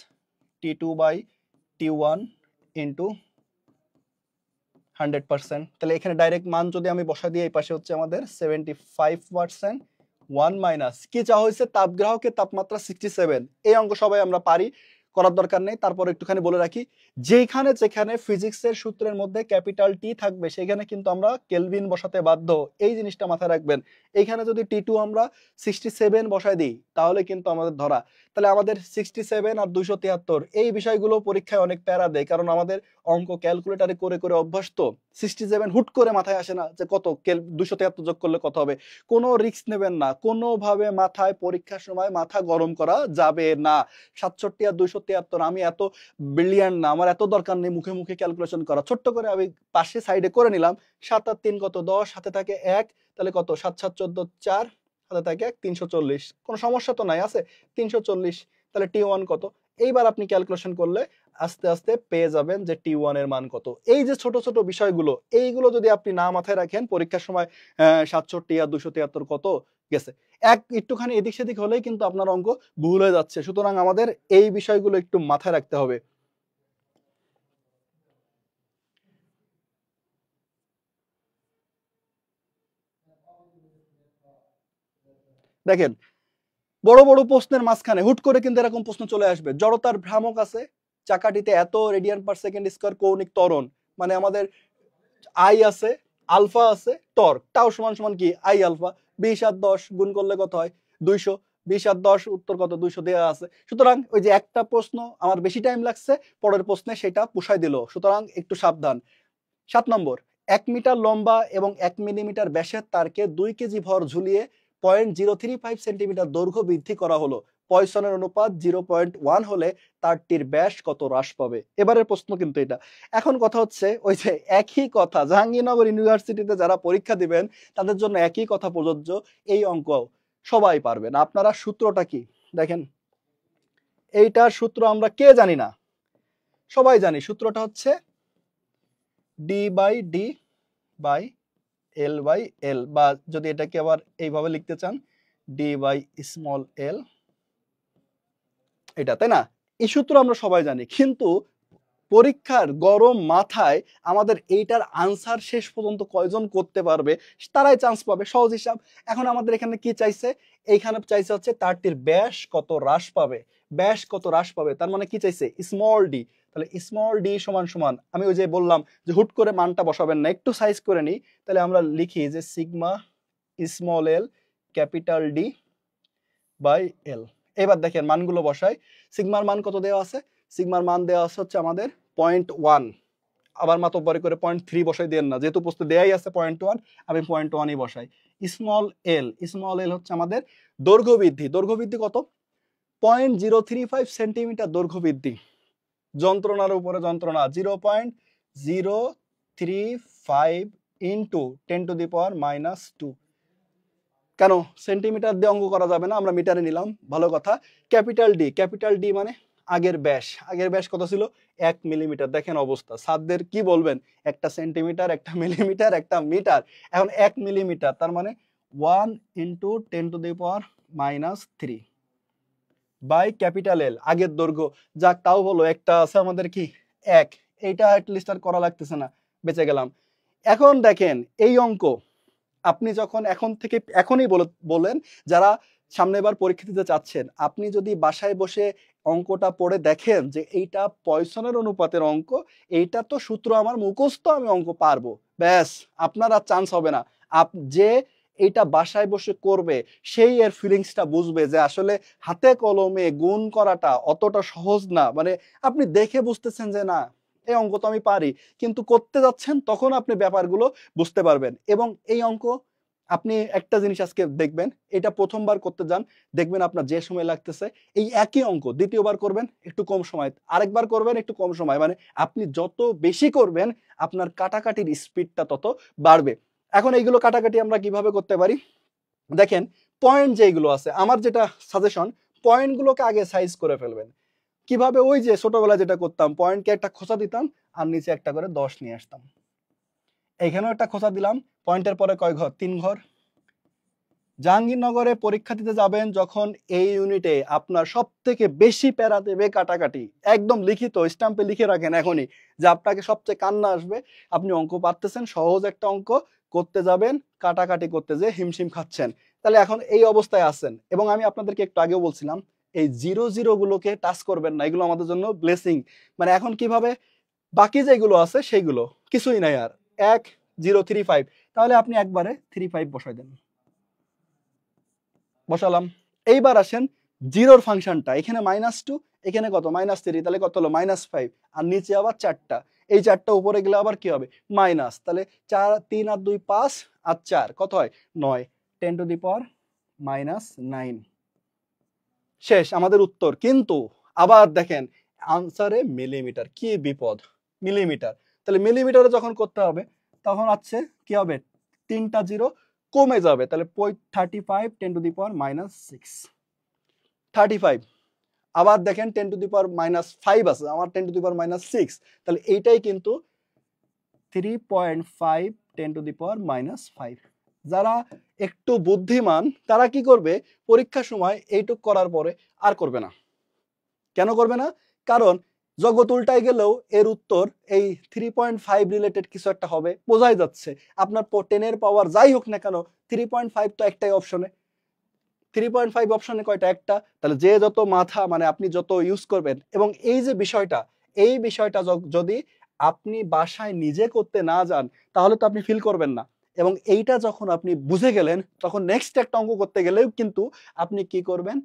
T2/T1 ইন্টু 100%। তাহলে এখানে ডাইরেক্ট মান যদি আমি বসা দিই, এই পাশে হচ্ছে আমাদের 75%, 1 মাইনাস কি চাওয়া হয়েছে, তাপগ্রাহকের তাপমাত্রা 67। এই অঙ্ক সবাই আমরা পারি, করার দরকার নেই। তারপর একটুখানি বলে রাখি, যেখানে যেখানে ফিজিক্সের সূত্রের মধ্যে ক্যাপিটাল টি থাকবে সেখানে কিন্তু আমরা কেলভিন বসাতে বাধ্য, এই জিনিসটা মাথায় রাখবেন। এইখানে যদি T2 আমরা 67 বসায় দিই তাহলে কিন্তু আমাদের ধরা। তাহলে আমাদের 67 আর 273 এই বিষয়গুলো পরীক্ষায় অনেক প্যারা দেয়, কারণ আমাদের অঙ্ক ক্যালকুলেটারে করে করে অভ্যাস তো। 67 হুট করে মাথায় আসে না যে কত 273 যোগ করলে কত হবে। কোনো রিস্ক নেবেন না, কোনোভাবে মাথায় পরীক্ষার সময় মাথা গরম করা যাবে না। 67 আর 273 আমি এত ব্রিলিয়ান্ট না, আমার এত দরকার নেই মুখে মুখে ক্যালকুলেশন করা। ছোট্ট করে আমি পাশে সাইডে করে নিলাম। 7 আর 3 কত, 10, হাতে থাকে 1, তাহলে কত, 7 7 14 4, হাতে থাকে 1, 340। কোনো সমস্যা তো নাই, আছে 340। তাহলে T1 কত? এইবার আপনি ক্যালকুলেশন করলে আস্তে আস্তে পেয়ে যাবেন যে T1 এর মান কত। এই যে ছোট ছোট বিষয়গুলো, এইগুলো যদি আপনি না মাথায় রাখেন, পরীক্ষার সময় 67 আর 273 কত গেছে, একটুখানি এদিক সেদিক হলেই কিন্তু আপনার অঙ্ক ভুল হয়ে যাচ্ছে। সুতরাং আমাদের এই বিষয়গুলো একটু মাথায় রাখতে হবে। দেখেন, বড় বড় প্রশ্নের মাঝখানে হুট করে কিন্তু এরকম প্রশ্ন চলে আসবে। জড়তার ভ্রামক আছে, চাকাটিতে এত রেডিয়ান পার সেকেন্ড স্কয়ার কৌণিক ত্বরণ, মানে আমাদের আই আছে, আলফা আছে, টর্ক টাও সমান সমান কি আই আলফা। 20 আর 10 গুণ করলে কত হয়, 200। 20 আর 10 উত্তর কত, 200 দেওয়া আছে। সুতরাং ওই যে একটা প্রশ্ন আমার বেশি টাইম লাগছে, পরের প্রশ্নে সেটা পুষাই দিল। সুতরাং একটু সাবধান। 7 নম্বর, 1 মিটার লম্বা এবং 1 মিলিমিটার ব্যাসের তারকে 2 কেজি ভর ঝুলিয়ে 0.035 সেন্টিমিটার দৈর্ঘ্য বৃদ্ধি করা হলো। পয়সনের অনুপাত 0.1 হলে তারটির ব্যাস কত হ্রাস পাবে? এবারের প্রশ্ন কিন্তু এটা। এখন কথা হচ্ছে, ওই যে একই কথা জাহাঙ্গীরনগর ইউনিভার্সিটিতে যারা পরীক্ষা দিবেন তাদের জন্য একই কথা প্রযোজ্য। এই অঙ্ক সবাই পারবেন। আপনারা সূত্রটা কি দেখেন, এইটার সূত্র আমরা কে জানি না, সবাই জানি। সূত্রটা হচ্ছে d/d/l/l, বা যদি এটাকে আবার এইভাবে লিখতে চান, d/l, এটা, তাই না? এই সূত্র আমরা সবাই জানি, কিন্তু পরীক্ষার গরম মাথায় আমাদের এইটার আনসার শেষ পর্যন্ত কয়জন করতে পারবে তারাই চান্স পাবে। সহজ হিসাব। এখন আমাদের এখানে কি চাইছে, এইখানে চাইছে হচ্ছে তারটির ব্যাস কত হ্রাস পাবে। ব্যাস কত হ্রাস পাবে তার মানে কি চাইছে, স্মল ডি। তাহলে স্মল ডি সমান সমান, আমি ওই যে বললাম যে হুট করে মানটা বসাবেন না, একটু সাইজ করে নিই। তাহলে আমরা লিখি যে sigma small l capital D by l. এবার দেখেন মানগুলো বসাই। সিগমার মান কত দেওয়া আছে, সিগমার মান দেওয়া আছে হচ্ছে আমাদের 0.1। আবার মাতব্বরি করে 0.3 বসাই দেন না, যেহেতু প্রশ্ন দেয়াই আছে 0.1, আমি 0.1ই বসাই। স্মল এল হচ্ছে আমাদের দৈর্ঘ্য বৃদ্ধি। দৈর্ঘ্য বৃদ্ধি কত, 0.035 সেন্টিমিটার দৈর্ঘ্য বৃদ্ধি। যন্ত্রণার উপরে যন্ত্রণা, 0.035 ইন্টু 10⁻²। কেন সেন্টিমিটার দিয়ে অঙ্ক করা যাবে না, আমরা মিটারে নিলাম, ভালো কথা। ক্যাপিটাল ডি মানে আগের ব্যাস। আগের ব্যাস কত ছিল, 1 মিলিমিটার। দেখেন অবস্থা, ছাত্রদের কি বলবেন, একটা সেন্টিমিটার, একটা মিলিমিটার, একটা মিটার। এখন 1 মিলিমিটার তার মানে 1 ইন্টু 10⁻³ বাই ক্যাপিটাল এল, আগের দৈর্ঘ্য। যাক তাও হলো, একটা আছে আমাদের কি 1, এইটা অ্যাটলিস্ট আর করা লাগতেছে না, বেঁচে গেলাম। এখন দেখেন এই অঙ্ক আপনি যখন এখন থেকে এখনই বলেন, যারা সামনেবার পরীক্ষা দিতে চাচ্ছেন, আপনি যদি বাসায় বসে অঙ্কটা পড়ে দেখেন যে এইটা পয়সনের অনুপাতের অঙ্ক, এইটা তো সূত্র আমার মুখস্থ, আমি অঙ্ক পারবো, ব্যাস আপনার আর চান্স হবে না। যে এইটা বাসায় বসে করবে সেই এর ফিলিংসটা বুঝবে যে আসলে হাতে কলমে গুণ করাটা অতটা সহজ না। মানে আপনি দেখে বুঝতেছেন যে না এই অঙ্ক তো আমি পারি, কিন্তু করতে যাচ্ছেন তখন আপনি ব্যাপারগুলো বুঝতে পারবেন। এবং এই অঙ্ক আপনি একটা জিনিস আজকে দেখবেন, এটা প্রথমবার করতে যান, দেখবেন আপনার যে সময় লাগতেছে এই একই অঙ্ক দ্বিতীয়বার করবেন একটু কম সময়, আরেকবার করবেন একটু কম সময়, মানে আপনি যত বেশি করবেন আপনার কাটাকাটির স্পিডটা তত বাড়বে। এখন এইগুলো কাটাকাটি আমরা কিভাবে করতে পারি দেখেন, পয়েন্ট যেগুলো আছে আমার যেটা সাজেশন, পয়েন্টগুলোকে আগে সাইজ করে ফেলবেন। কিভাবে? ওই যে ছোটবেলায় যেটা করতাম, পয়েন্টকে একটা খোঁচা দিতাম আর নিচে একটা করে 10 নিয়ে আসতাম। এইখানেও একটা খোঁচা দিলাম, পয়েন্টের পরে কয় ঘর? 3 ঘর। জাহাঙ্গীরনগরে পরীক্ষা দিতে যাবেন যখন, এই ইউনিটে আপনার সব থেকে বেশি প্যারা দেবে কাটাকাটি। একদম লিখিত স্ট্যাম্পে লিখে রাখেন এখনই যে আপনাকে সবচেয়ে কান্না আসবে, আপনি অঙ্ক পারতেছেন, সহজ একটা অঙ্ক করতে যাবেন, কাটাকাটি করতে যে হিমশিম খাচ্ছেন। তাহলে এখন এই অবস্থায় আছেন, এবং আমি আপনাদেরকে একটু আগেও বলছিলাম এই 0 গুলোকে টাচ করবেন না, এগুলো আমাদের জন্য ব্লেসিং। মানে এখন কিভাবে বাকি যেগুলো আছে সেইগুলো কিছুই নাই আর, 1 0 3 5, তাহলে আপনি একবারে 3 5 বসাই দেন, বসালাম। এইবার আসেন জিরোর ফাংশনটা, এখানে -2, এখানে কত? -3, তাহলে কত হলো? -5, আর নিচে আবার 4টা, এই 4টা উপরে গেলে আবার কি হবে? মাইনাস, তাহলে 4 3 আর 2 5 আর 4 কত হয়? 9, 10⁻⁹ শেষ আমাদের উত্তর। কিন্তু আবার দেখেন আনসারে মিলিমিটার, কি বিপদ! মিলিমিটার, তাহলে মিলিমিটারে যখন করতে হবে তখন আছে কি হবে? 3টা জিরো কমে যাবে, তাহলে 35 10⁻⁻6, 35। আবার দেখেন 10⁻⁻5 আছে, আমার 10⁻⁻6, তাহলে এইটাই কিন্তু 3.5 10⁻⁻5। যারা একটু বুদ্ধিমান তারা কি করবে? পরীক্ষার সময় এইটুক করার পরে আর করবে না। কেন করবে না? কারণ জগৎ উল্টায় গেলেও এর উত্তর এই 3.5 রিলেটেড কিছু একটা হবে, বোঝাই যাচ্ছে। আপনার 10 এর পাওয়ার যাই হোক না কেন, 3.5 তো একটাই অপশনে, 3.5 অপশনে কয়টা? একটা। তাহলে যে যত মাথা, মানে আপনি যত ইউজ করবেন, এবং এই যে বিষয়টা, এই বিষয়টা যদি আপনি বাসায় নিজে করতে না যান তাহলে তো আপনি ফিল করবেন না। এবং এইটা যখন আপনি বুঝে গেলেন তখন নেক্সট একটা অঙ্ক করতে গেলেও কিন্তু আপনি কি করবেন?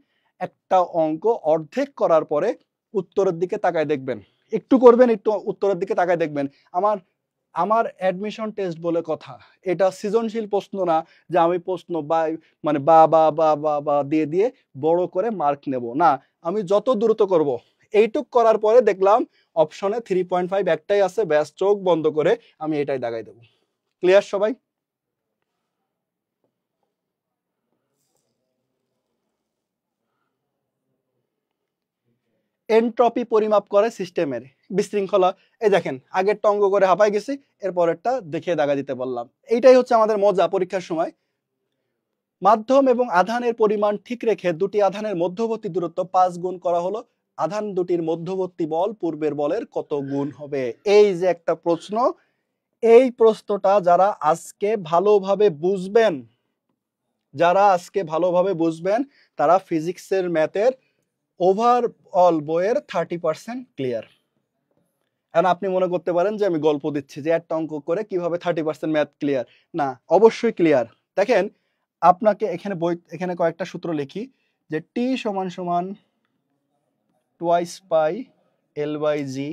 একটা অঙ্ক অর্ধেক করার পরে উত্তরের দিকে তাকায় দেখবেন, একটু করবেন, একটু উত্তরের দিকে তাকায় দেখবেন। আমার আমার অ্যাডমিশন টেস্ট বলে কথা, এটা সৃজনশীল প্রশ্ন না যে আমি প্রশ্ন বা মানে বা বা বা বা বা দিয়ে দিয়ে বড় করে মার্ক নেব না, আমি যত দ্রুত করব। এইটুক করার পরে দেখলাম অপশনে 3.5 একটাই আছে, ব্যাস চোখ বন্ধ করে আমি এটাই দাগাই দেব। ক্লিয়ার সবাই? এনট্রপি পরিমাপ করে সিস্টেমের বিশৃঙ্খলা। এই দেখেন আগের অঙ্ক করে হাঁপাই গেছি, এরপরেরটা দেখে দাগা দিতে বললাম। এইটাই হচ্ছে আমাদের মজা পরীক্ষার সময়। মাধ্যম এবং আধানের পরিমাণ ঠিক রেখে দুটি আধানের মধ্যবর্তী দূরত্ব 5 গুণ করা হলো, আধান দুটির মধ্যবর্তী বল পূর্বের বলের কত গুণ হবে? এই যে একটা প্রশ্ন, এই প্রশ্নটা যারা আজকে ভালোভাবে বুঝবেন, যারা আজকে ভালোভাবে বুঝবেন তারা ফিজিক্সের ম্যাথের ওভারঅল বইয়ের 30% ক্লিয়ার। এখন আপনি মনে করতে পারেন যে আমি গল্প দিচ্ছি যে একটা অঙ্ক করে কিভাবে 30% ম্যাথ ক্লিয়ার। না, অবশ্যই ক্লিয়ার। দেখেন আপনাকে এখানে এখানে কয়েকটা সূত্র লিখি, যে টি সমান সমান twice pi l by g,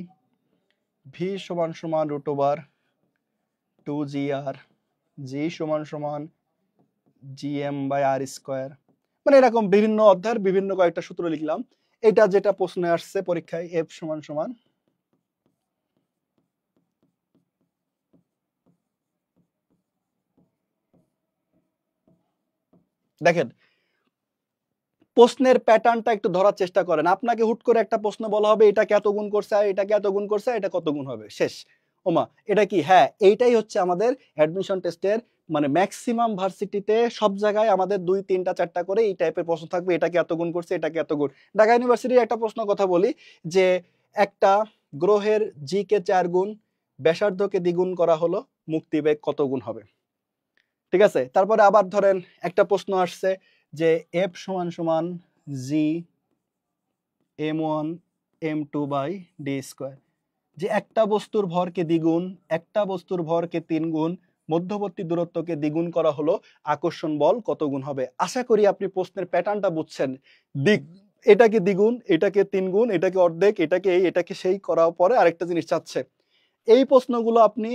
v সমান সমান √2 GR, জি সমান সমান GM/R²। মানে এরকম বিভিন্ন অধ্যায়ের বিভিন্ন কয়েকটা সূত্র লিখলাম। এটা যেটা প্রশ্নে আসছে পরীক্ষায়, এফ সমান সমান দেখেন প্রশ্নের প্যাটার্নটা একটু ধরার চেষ্টা করেন। আপনাকে হুট করে একটা প্রশ্ন বলা হবে এটাকে এত গুণ করছে আর এটাকে এত গুণ করছে, এটা কত গুণ হবে? শেষ। ওমা, এটা কি? হ্যাঁ, এইটাই হচ্ছে আমাদের অ্যাডমিশন টেস্টের, মানে ম্যাক্সিমাম ভার্সিটিতে সব জায়গায় আমাদের 2 3টা 4টা করে এই টাইপের প্রশ্ন থাকবে, এটাকে এত গুণ করছে, এটাকে এত গুণ। ঢাকা ইউনিভার্সিটির একটা প্রশ্ন কথা বলি, যে একটা গ্রহের জি কে 4 গুণ, ব্যাসার্ধকে দ্বিগুণ করা হলো, মুক্তিবেগ কত গুণ হবে? ঠিক আছে। তারপরে আবার ধরেন একটা প্রশ্ন আসছে যে এফ সমান সমান জি m1m2/d², যে একটা বস্তুর ভরকে দ্বিগুণ, একটা বস্তুর ভরকে 3 গুণ, মধ্যবর্তী দূরত্বকে দ্বিগুণ করা হলো, আকর্ষণ বল কত গুণ হবে? আশা করি আপনি প্রশ্নের প্যাটার্নটা বুঝছেন। এটাকে দ্বিগুণ, এটাকে 3 গুণ, এটাকে অর্ধেক, এটাকে এই, এটাকে সেই করার পরে আরেকটা জিনিস চাচ্ছে। এই প্রশ্নগুলো আপনি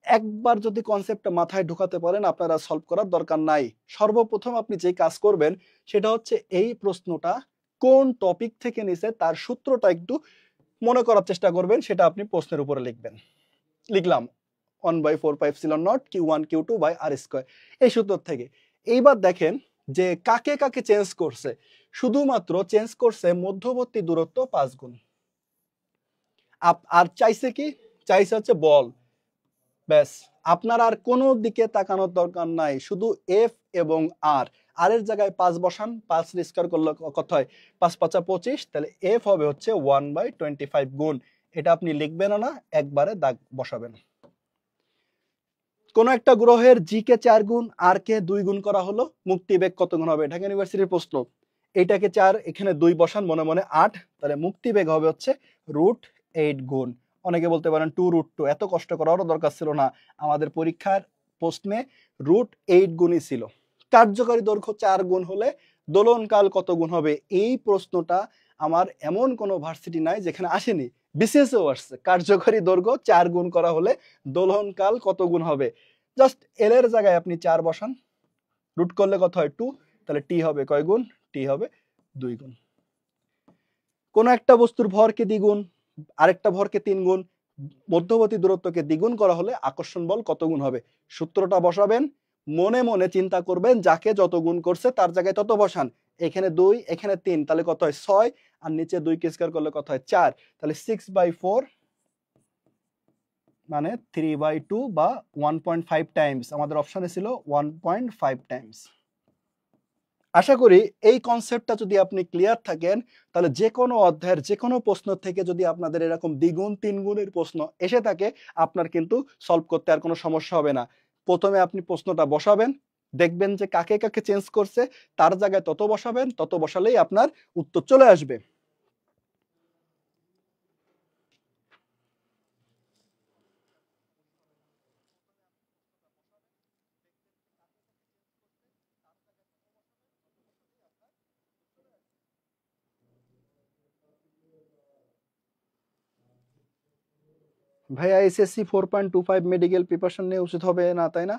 একবার যদি কনসেপ্টটা মাথায় ঢোকাতে পারেন আপনারা সলভ করার দরকার নাই। সর্বপ্রথম আপনি যে কাজ করবেন সেটা হচ্ছে এই প্রশ্নটা কোন টপিক থেকে নিছে তার সূত্রটা একটু মনে করার চেষ্টা করবেন, সেটা আপনি প্রশ্নের উপরে লিখবেন। লিখলাম 1/4πε0 Q1 Q2 by R square, এই সূত্র থেকে। এইবার দেখেন যে কাকে কাকে চেঞ্জ করছে, শুধুমাত্র চেঞ্জ করছে মধ্যবর্তী দূরত্ব 5 গুণ। আর চাইছে কি, চাইছে হচ্ছে বল। ব্যাস, আপনার আর কোনো দিকে তাকানোর দরকার নাই, শুধু এফ এবং আর। আর এর জায়গায় 5 বসান, 5 স্কয়ার করলে কত হয়, 5 5 25, তাহলে এফ হবে হচ্ছে 1/25 গুণ। এটা আপনি লিখবেন না, একবারে দাগ বসাবেন। কোন একটা গ্রহের জি কে 4 গুণ আর কে 2 গুণ করা হলো, মুক্তিবেগ কত গুণ হবে, ঢাকা ইউনিভার্সিটির প্রশ্ন। এইটাকে 4, এখানে 2 বসান, মনে মনে 8, তাহলে মুক্তিবেগ হবে হচ্ছে √8 গুণ। অনেকে বলতে পারেন 2√2, এত কষ্ট করারও দরকার ছিল না, আমাদের পরীক্ষার প্রশ্নে √8 গুণই ছিল। কার্যকারী দৈর্ঘ্য 4 গুণ হলে দোলনকাল কত গুণ হবে, এই প্রশ্নটা আমার এমন কোনো ভার্সিটি নাই যেখানে আসেনি, বিসিএসও আসছে। কার্যকারী দৈর্ঘ্য 4 গুণ করা হলে দোলনকাল কত গুণ হবে, জাস্ট এল এর জায়গায় আপনি 4 বসান, রুট করলে কত হয় 2, তাহলে টি হবে কয় গুণ, টি হবে 2 গুণ। কোন একটা বস্তুর ভরকে দ্বিগুণ, আরেকটা ভরকে 3 গুণ, মধ্যবর্তী দূরত্বকে দ্বিগুণ করা হলে আকর্ষণ বল কত গুণ হবে, সূত্রটা বসাবেন, মনে মনে চিন্তা করবেন যাকে যত গুণ করছে তার জায়গায় তত বসান। এখানে 2, এখানে 3, তাহলে কত হয় 6, আর নিচে 2 কে স্কয়ার করলে কত হয় 4, তাহলে 6/4 মানে 3/2 বা 1.5 টাইমস, আমাদের অপশনে ছিল 1.5 টাইমস। আশা করি এই কনসেপ্টটা যদি আপনি ক্লিয়ার থাকেন, তাহলে যে কোনো অধ্যায়ের যে কোনো প্রশ্ন থেকে যদি আপনাদের এরকম দ্বিগুণ 3 গুণের প্রশ্ন এসে থাকে, আপনার কিন্তু সলভ করতে আর কোনো সমস্যা হবে না। প্রথমে আপনি প্রশ্নটা বসাবেন, দেখবেন যে কাকে কাকে চেঞ্জ করছে, তার জায়গায় তত বসাবেন, তত বসালেই আপনার উত্তর চলে আসবে। ভাইয়া এসএসসি 4.25 মেডিকেল প্রিপারেশন নিয়ে উচিত হবে না, তাই না?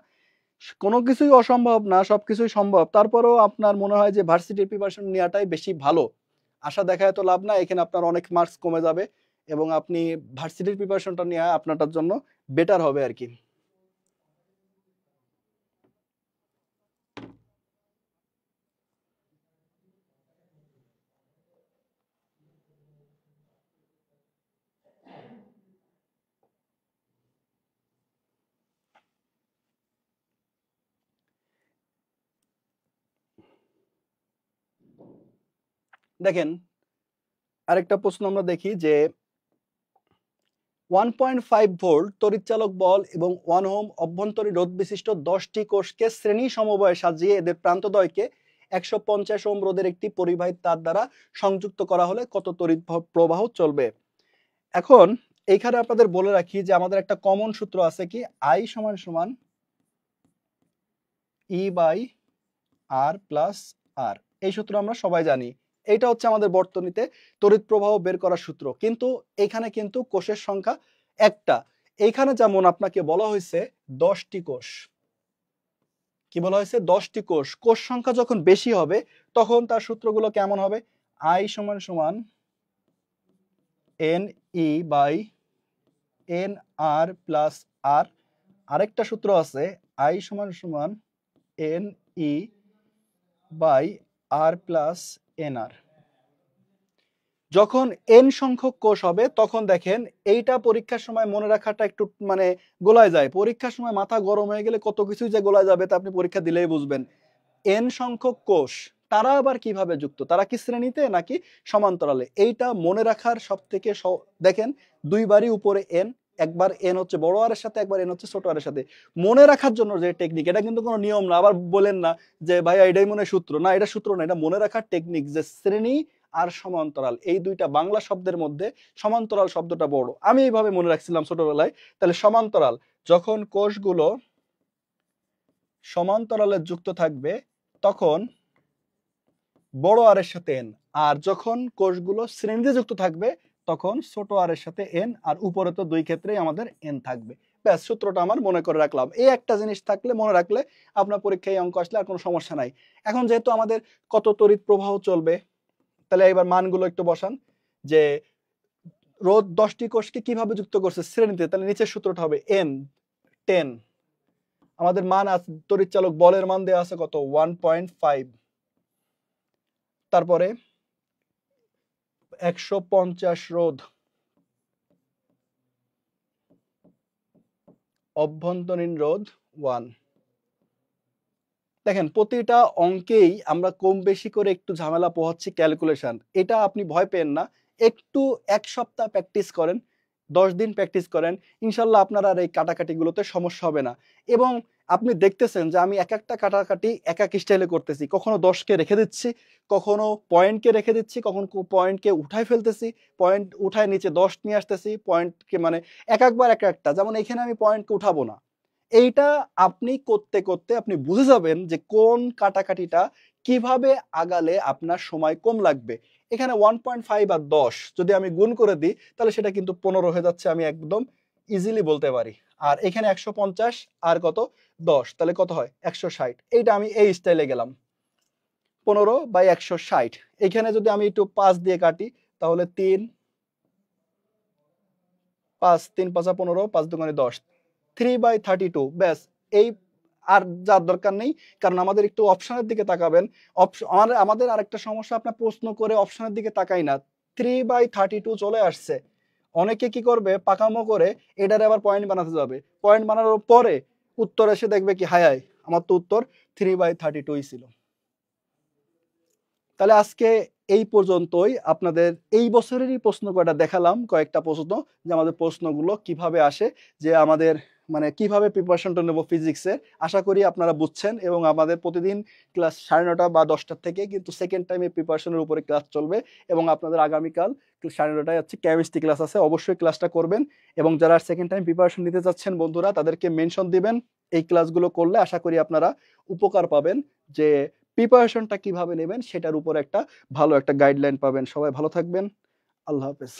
কোনো কিছুই অসম্ভব না, সবকিছুই সম্ভব। তারপরেও আপনার মনে হয় যে ভার্সিটির প্রিপারেশন নেওয়াটাই বেশি ভালো। আশা দেখায় তো লাভ না, এখানে আপনার অনেক মার্কস কমে যাবে এবং আপনি ভার্সিটির প্রিপারেশনটা নেওয়া আপনারটার জন্য বেটার হবে আর কি। দেখেন আরেকটা প্রশ্ন আমরা দেখি যে 1.5 ভোল্ট তড়িৎচালক বল এবং 1 ওহম অভ্যন্তরীণ রোধ বিশিষ্ট 10টি কোষকে শ্রেণী সমবায়ে সাজিয়ে এদের প্রান্তদ্বয়কে 150 ওহম রোধের একটি পরিবাহী তার দ্বারা সংযুক্ত করা হলে কত তড়িৎ প্রবাহ চলবে। এখন এইখানে আপনাদের বলে রাখি যে আমাদের একটা কমন সূত্র আছে কি, I সমান সমান E বাই আর প্লাস আর, এই সূত্র আমরা সবাই জানি। এইটা হচ্ছে আমাদের বর্তনীতে তড়িৎ প্রবাহ বের করার সূত্র। কিন্তু এখানে কিন্তু কোষের সংখ্যা একটা, এইখানে যেমন আপনাকে বলা হয়েছে 10টি কোষ, কি বলা হয়েছে 10টি কোষ। কোষ সংখ্যা যখন বেশি হবে তখন তার সূত্রগুলো কেমন হবে, I সমান সমান N E by N R plus R, আরেকটা সূত্র আছে I সমান সমান N E by R plus N R. যখন এন সংখ্যক কোষ হবে তখন দেখেন এইটা পরীক্ষার সময় মনে রাখাটা একটু মানে গোলায় যায়। পরীক্ষার সময় মাথা গরম হয়ে গেলে কত কিছুই যে গোলায় যাবে তা আপনি পরীক্ষা দিলেই বুঝবেন। এন সংখ্যক কোষ তারা আবার কিভাবে যুক্ত, তারা কি শ্রেণীতে নাকি সমান্তরালে, এইটা মনে রাখার সব থেকে দেখেন দুইবারই উপরে এন, একবার এন হচ্ছে বড় আর এর সাথে, একবার এন হচ্ছে ছোট আর এর সাথে। মনে রাখার জন্য যে টেকনিক, এটা কিন্তু কোনো নিয়ম না, আবার বলেন না যে ভাইয়া এটাই মনে সূত্র, না এটা সূত্র না, এটা মনে রাখার টেকনিক যে শ্রেণী আর সমান্তরাল এই দুইটা বাংলা শব্দের মধ্যে সমান্তরাল শব্দটা বড়। আমি এইভাবে মনে রাখছিলাম ছোটবেলায়। তাহলে সমান্তরাল, যখন কোষগুলো সমান্তরালে যুক্ত থাকবে তখন বড় আর এর সাথে এন, আর যখন কোষগুলো শ্রেণীতে যুক্ত থাকবে তখন ছোট আর এর সাথে এন, আর উপরে তো দুই ক্ষেত্রেই আমাদের এন থাকবে। ব্যাস সূত্রটা আমার মনে করে রাখলাম। এই একটা জিনিস থাকলে মনে রাখলে আপনার পরীক্ষায় অঙ্ক আসলে আর কোনো সমস্যা নাই। এখন যেহেতু আমাদের কত তড়িৎ প্রবাহ চলবে, তাহলে এবার মানগুলো একটু বসান যে রোধ 10টি কোষকে কিভাবে যুক্ত করছে শ্রেণীতে, তাহলে নিচের সূত্রটা হবে n 10। আমাদের মান আছে, তড়িৎ চালক বলের মান দেওয়া আছে কত 1.5। তারপরে 150 রোধ, অভ্যন্তরীণ রোধ 1। দেখেন প্রতিটা অঙ্কেই আমরা কম বেশি করে একটু ঝামেলা পোহাচ্ছি ক্যালকুলেশন, এটা আপনি ভয় পেন না। একটু এক সপ্তাহ প্র্যাকটিস করেন, 10 দিন প্র্যাকটিস করেন, ইনশাল্লাহ আপনার আর এই কাটাকাটিগুলোতে সমস্যা হবে না। এবং আপনি দেখতেছেন যে আমি এক একটা কাটাকাটি এক এক স্টাইলে করতেছি, কখনো 10কে রেখে দিচ্ছি, কখনো পয়েন্টকে রেখে দিচ্ছি, কখনো পয়েন্টকে উঠায় ফেলতেছি, পয়েন্ট উঠায় নিচে 10 নিয়ে আসতেছি, পয়েন্টকে মানে এক একবার এক একটা। যেমন এখানে আমি পয়েন্টকে উঠাবো না, এইটা আপনি করতে করতে আপনি বুঝে যাবেন যে কোন কাটাকাটিটা কিভাবে আগালে আপনার সময় কম লাগবে। এখানে 1.5 আর 10 যদি আমি গুণ করে দিই তাহলে সেটা কিন্তু 15 হয়ে যাচ্ছে, আমি একদম ইজিলি বলতে পারি। আর এখানে 150 আর কত 10, তাহলে কত হয় 160। এইটা আমি এই স্টাইলে গেলাম 15/160। এখানে যদি আমি একটু 5 দিয়ে কাটি তাহলে 3 5 3 5 15, 5 দুগুণে 10, 3/32। ব্যাস, এই আর যার দরকার নেই, কারণ আমাদের একটু অপশনের দিকে তাকাবেন। আমাদের আরেকটা সমস্যা, আপনার প্রশ্ন করে অপশনের দিকে তাকাই না, 3/32 চলে আসছে। অনেকে কি করবে পাকামো করে এটারে আবার পয়েন্ট বানাতে যাবে, পয়েন্ট বানানোর পরে উত্তর এসে দেখবে কি হায় হায় আমার তো উত্তর 3/32 ছিল। তাহলে আজকে এই পর্যন্তই, আপনাদের এই বছরেরই প্রশ্ন কয়টা দেখালাম, কয়েকটা প্রশ্ন যে আমাদের প্রশ্নগুলো কিভাবে আসে, যে আমাদের মানে কিভাবে প্রিপারেশনটা নেব ফিজিক্সের। আশা করি আপনারা বুঝছেন, এবং আমাদের প্রতিদিন ক্লাস 9:30 বা 10টার থেকে কিন্তু সেকেন্ড টাইমে প্রিপারেশনের উপরে ক্লাস চলবে। এবং আপনাদের আগামীকাল 9:30টায় হচ্ছে কেমিস্ট্রি ক্লাস আছে, অবশ্যই ক্লাসটা করবেন। এবং যারা সেকেন্ড টাইম প্রিপারেশন নিতে চাচ্ছেন বন্ধুরা, তাদেরকে মেনশন দিবেন। এই ক্লাসগুলো করলে আশা করি আপনারা উপকার পাবেন, যে প্রিপারেশনটা কিভাবে নেবেন সেটার উপর একটা ভালো একটা গাইডলাইন পাবেন। সবাই ভালো থাকবেন, আল্লাহ হাফেজ।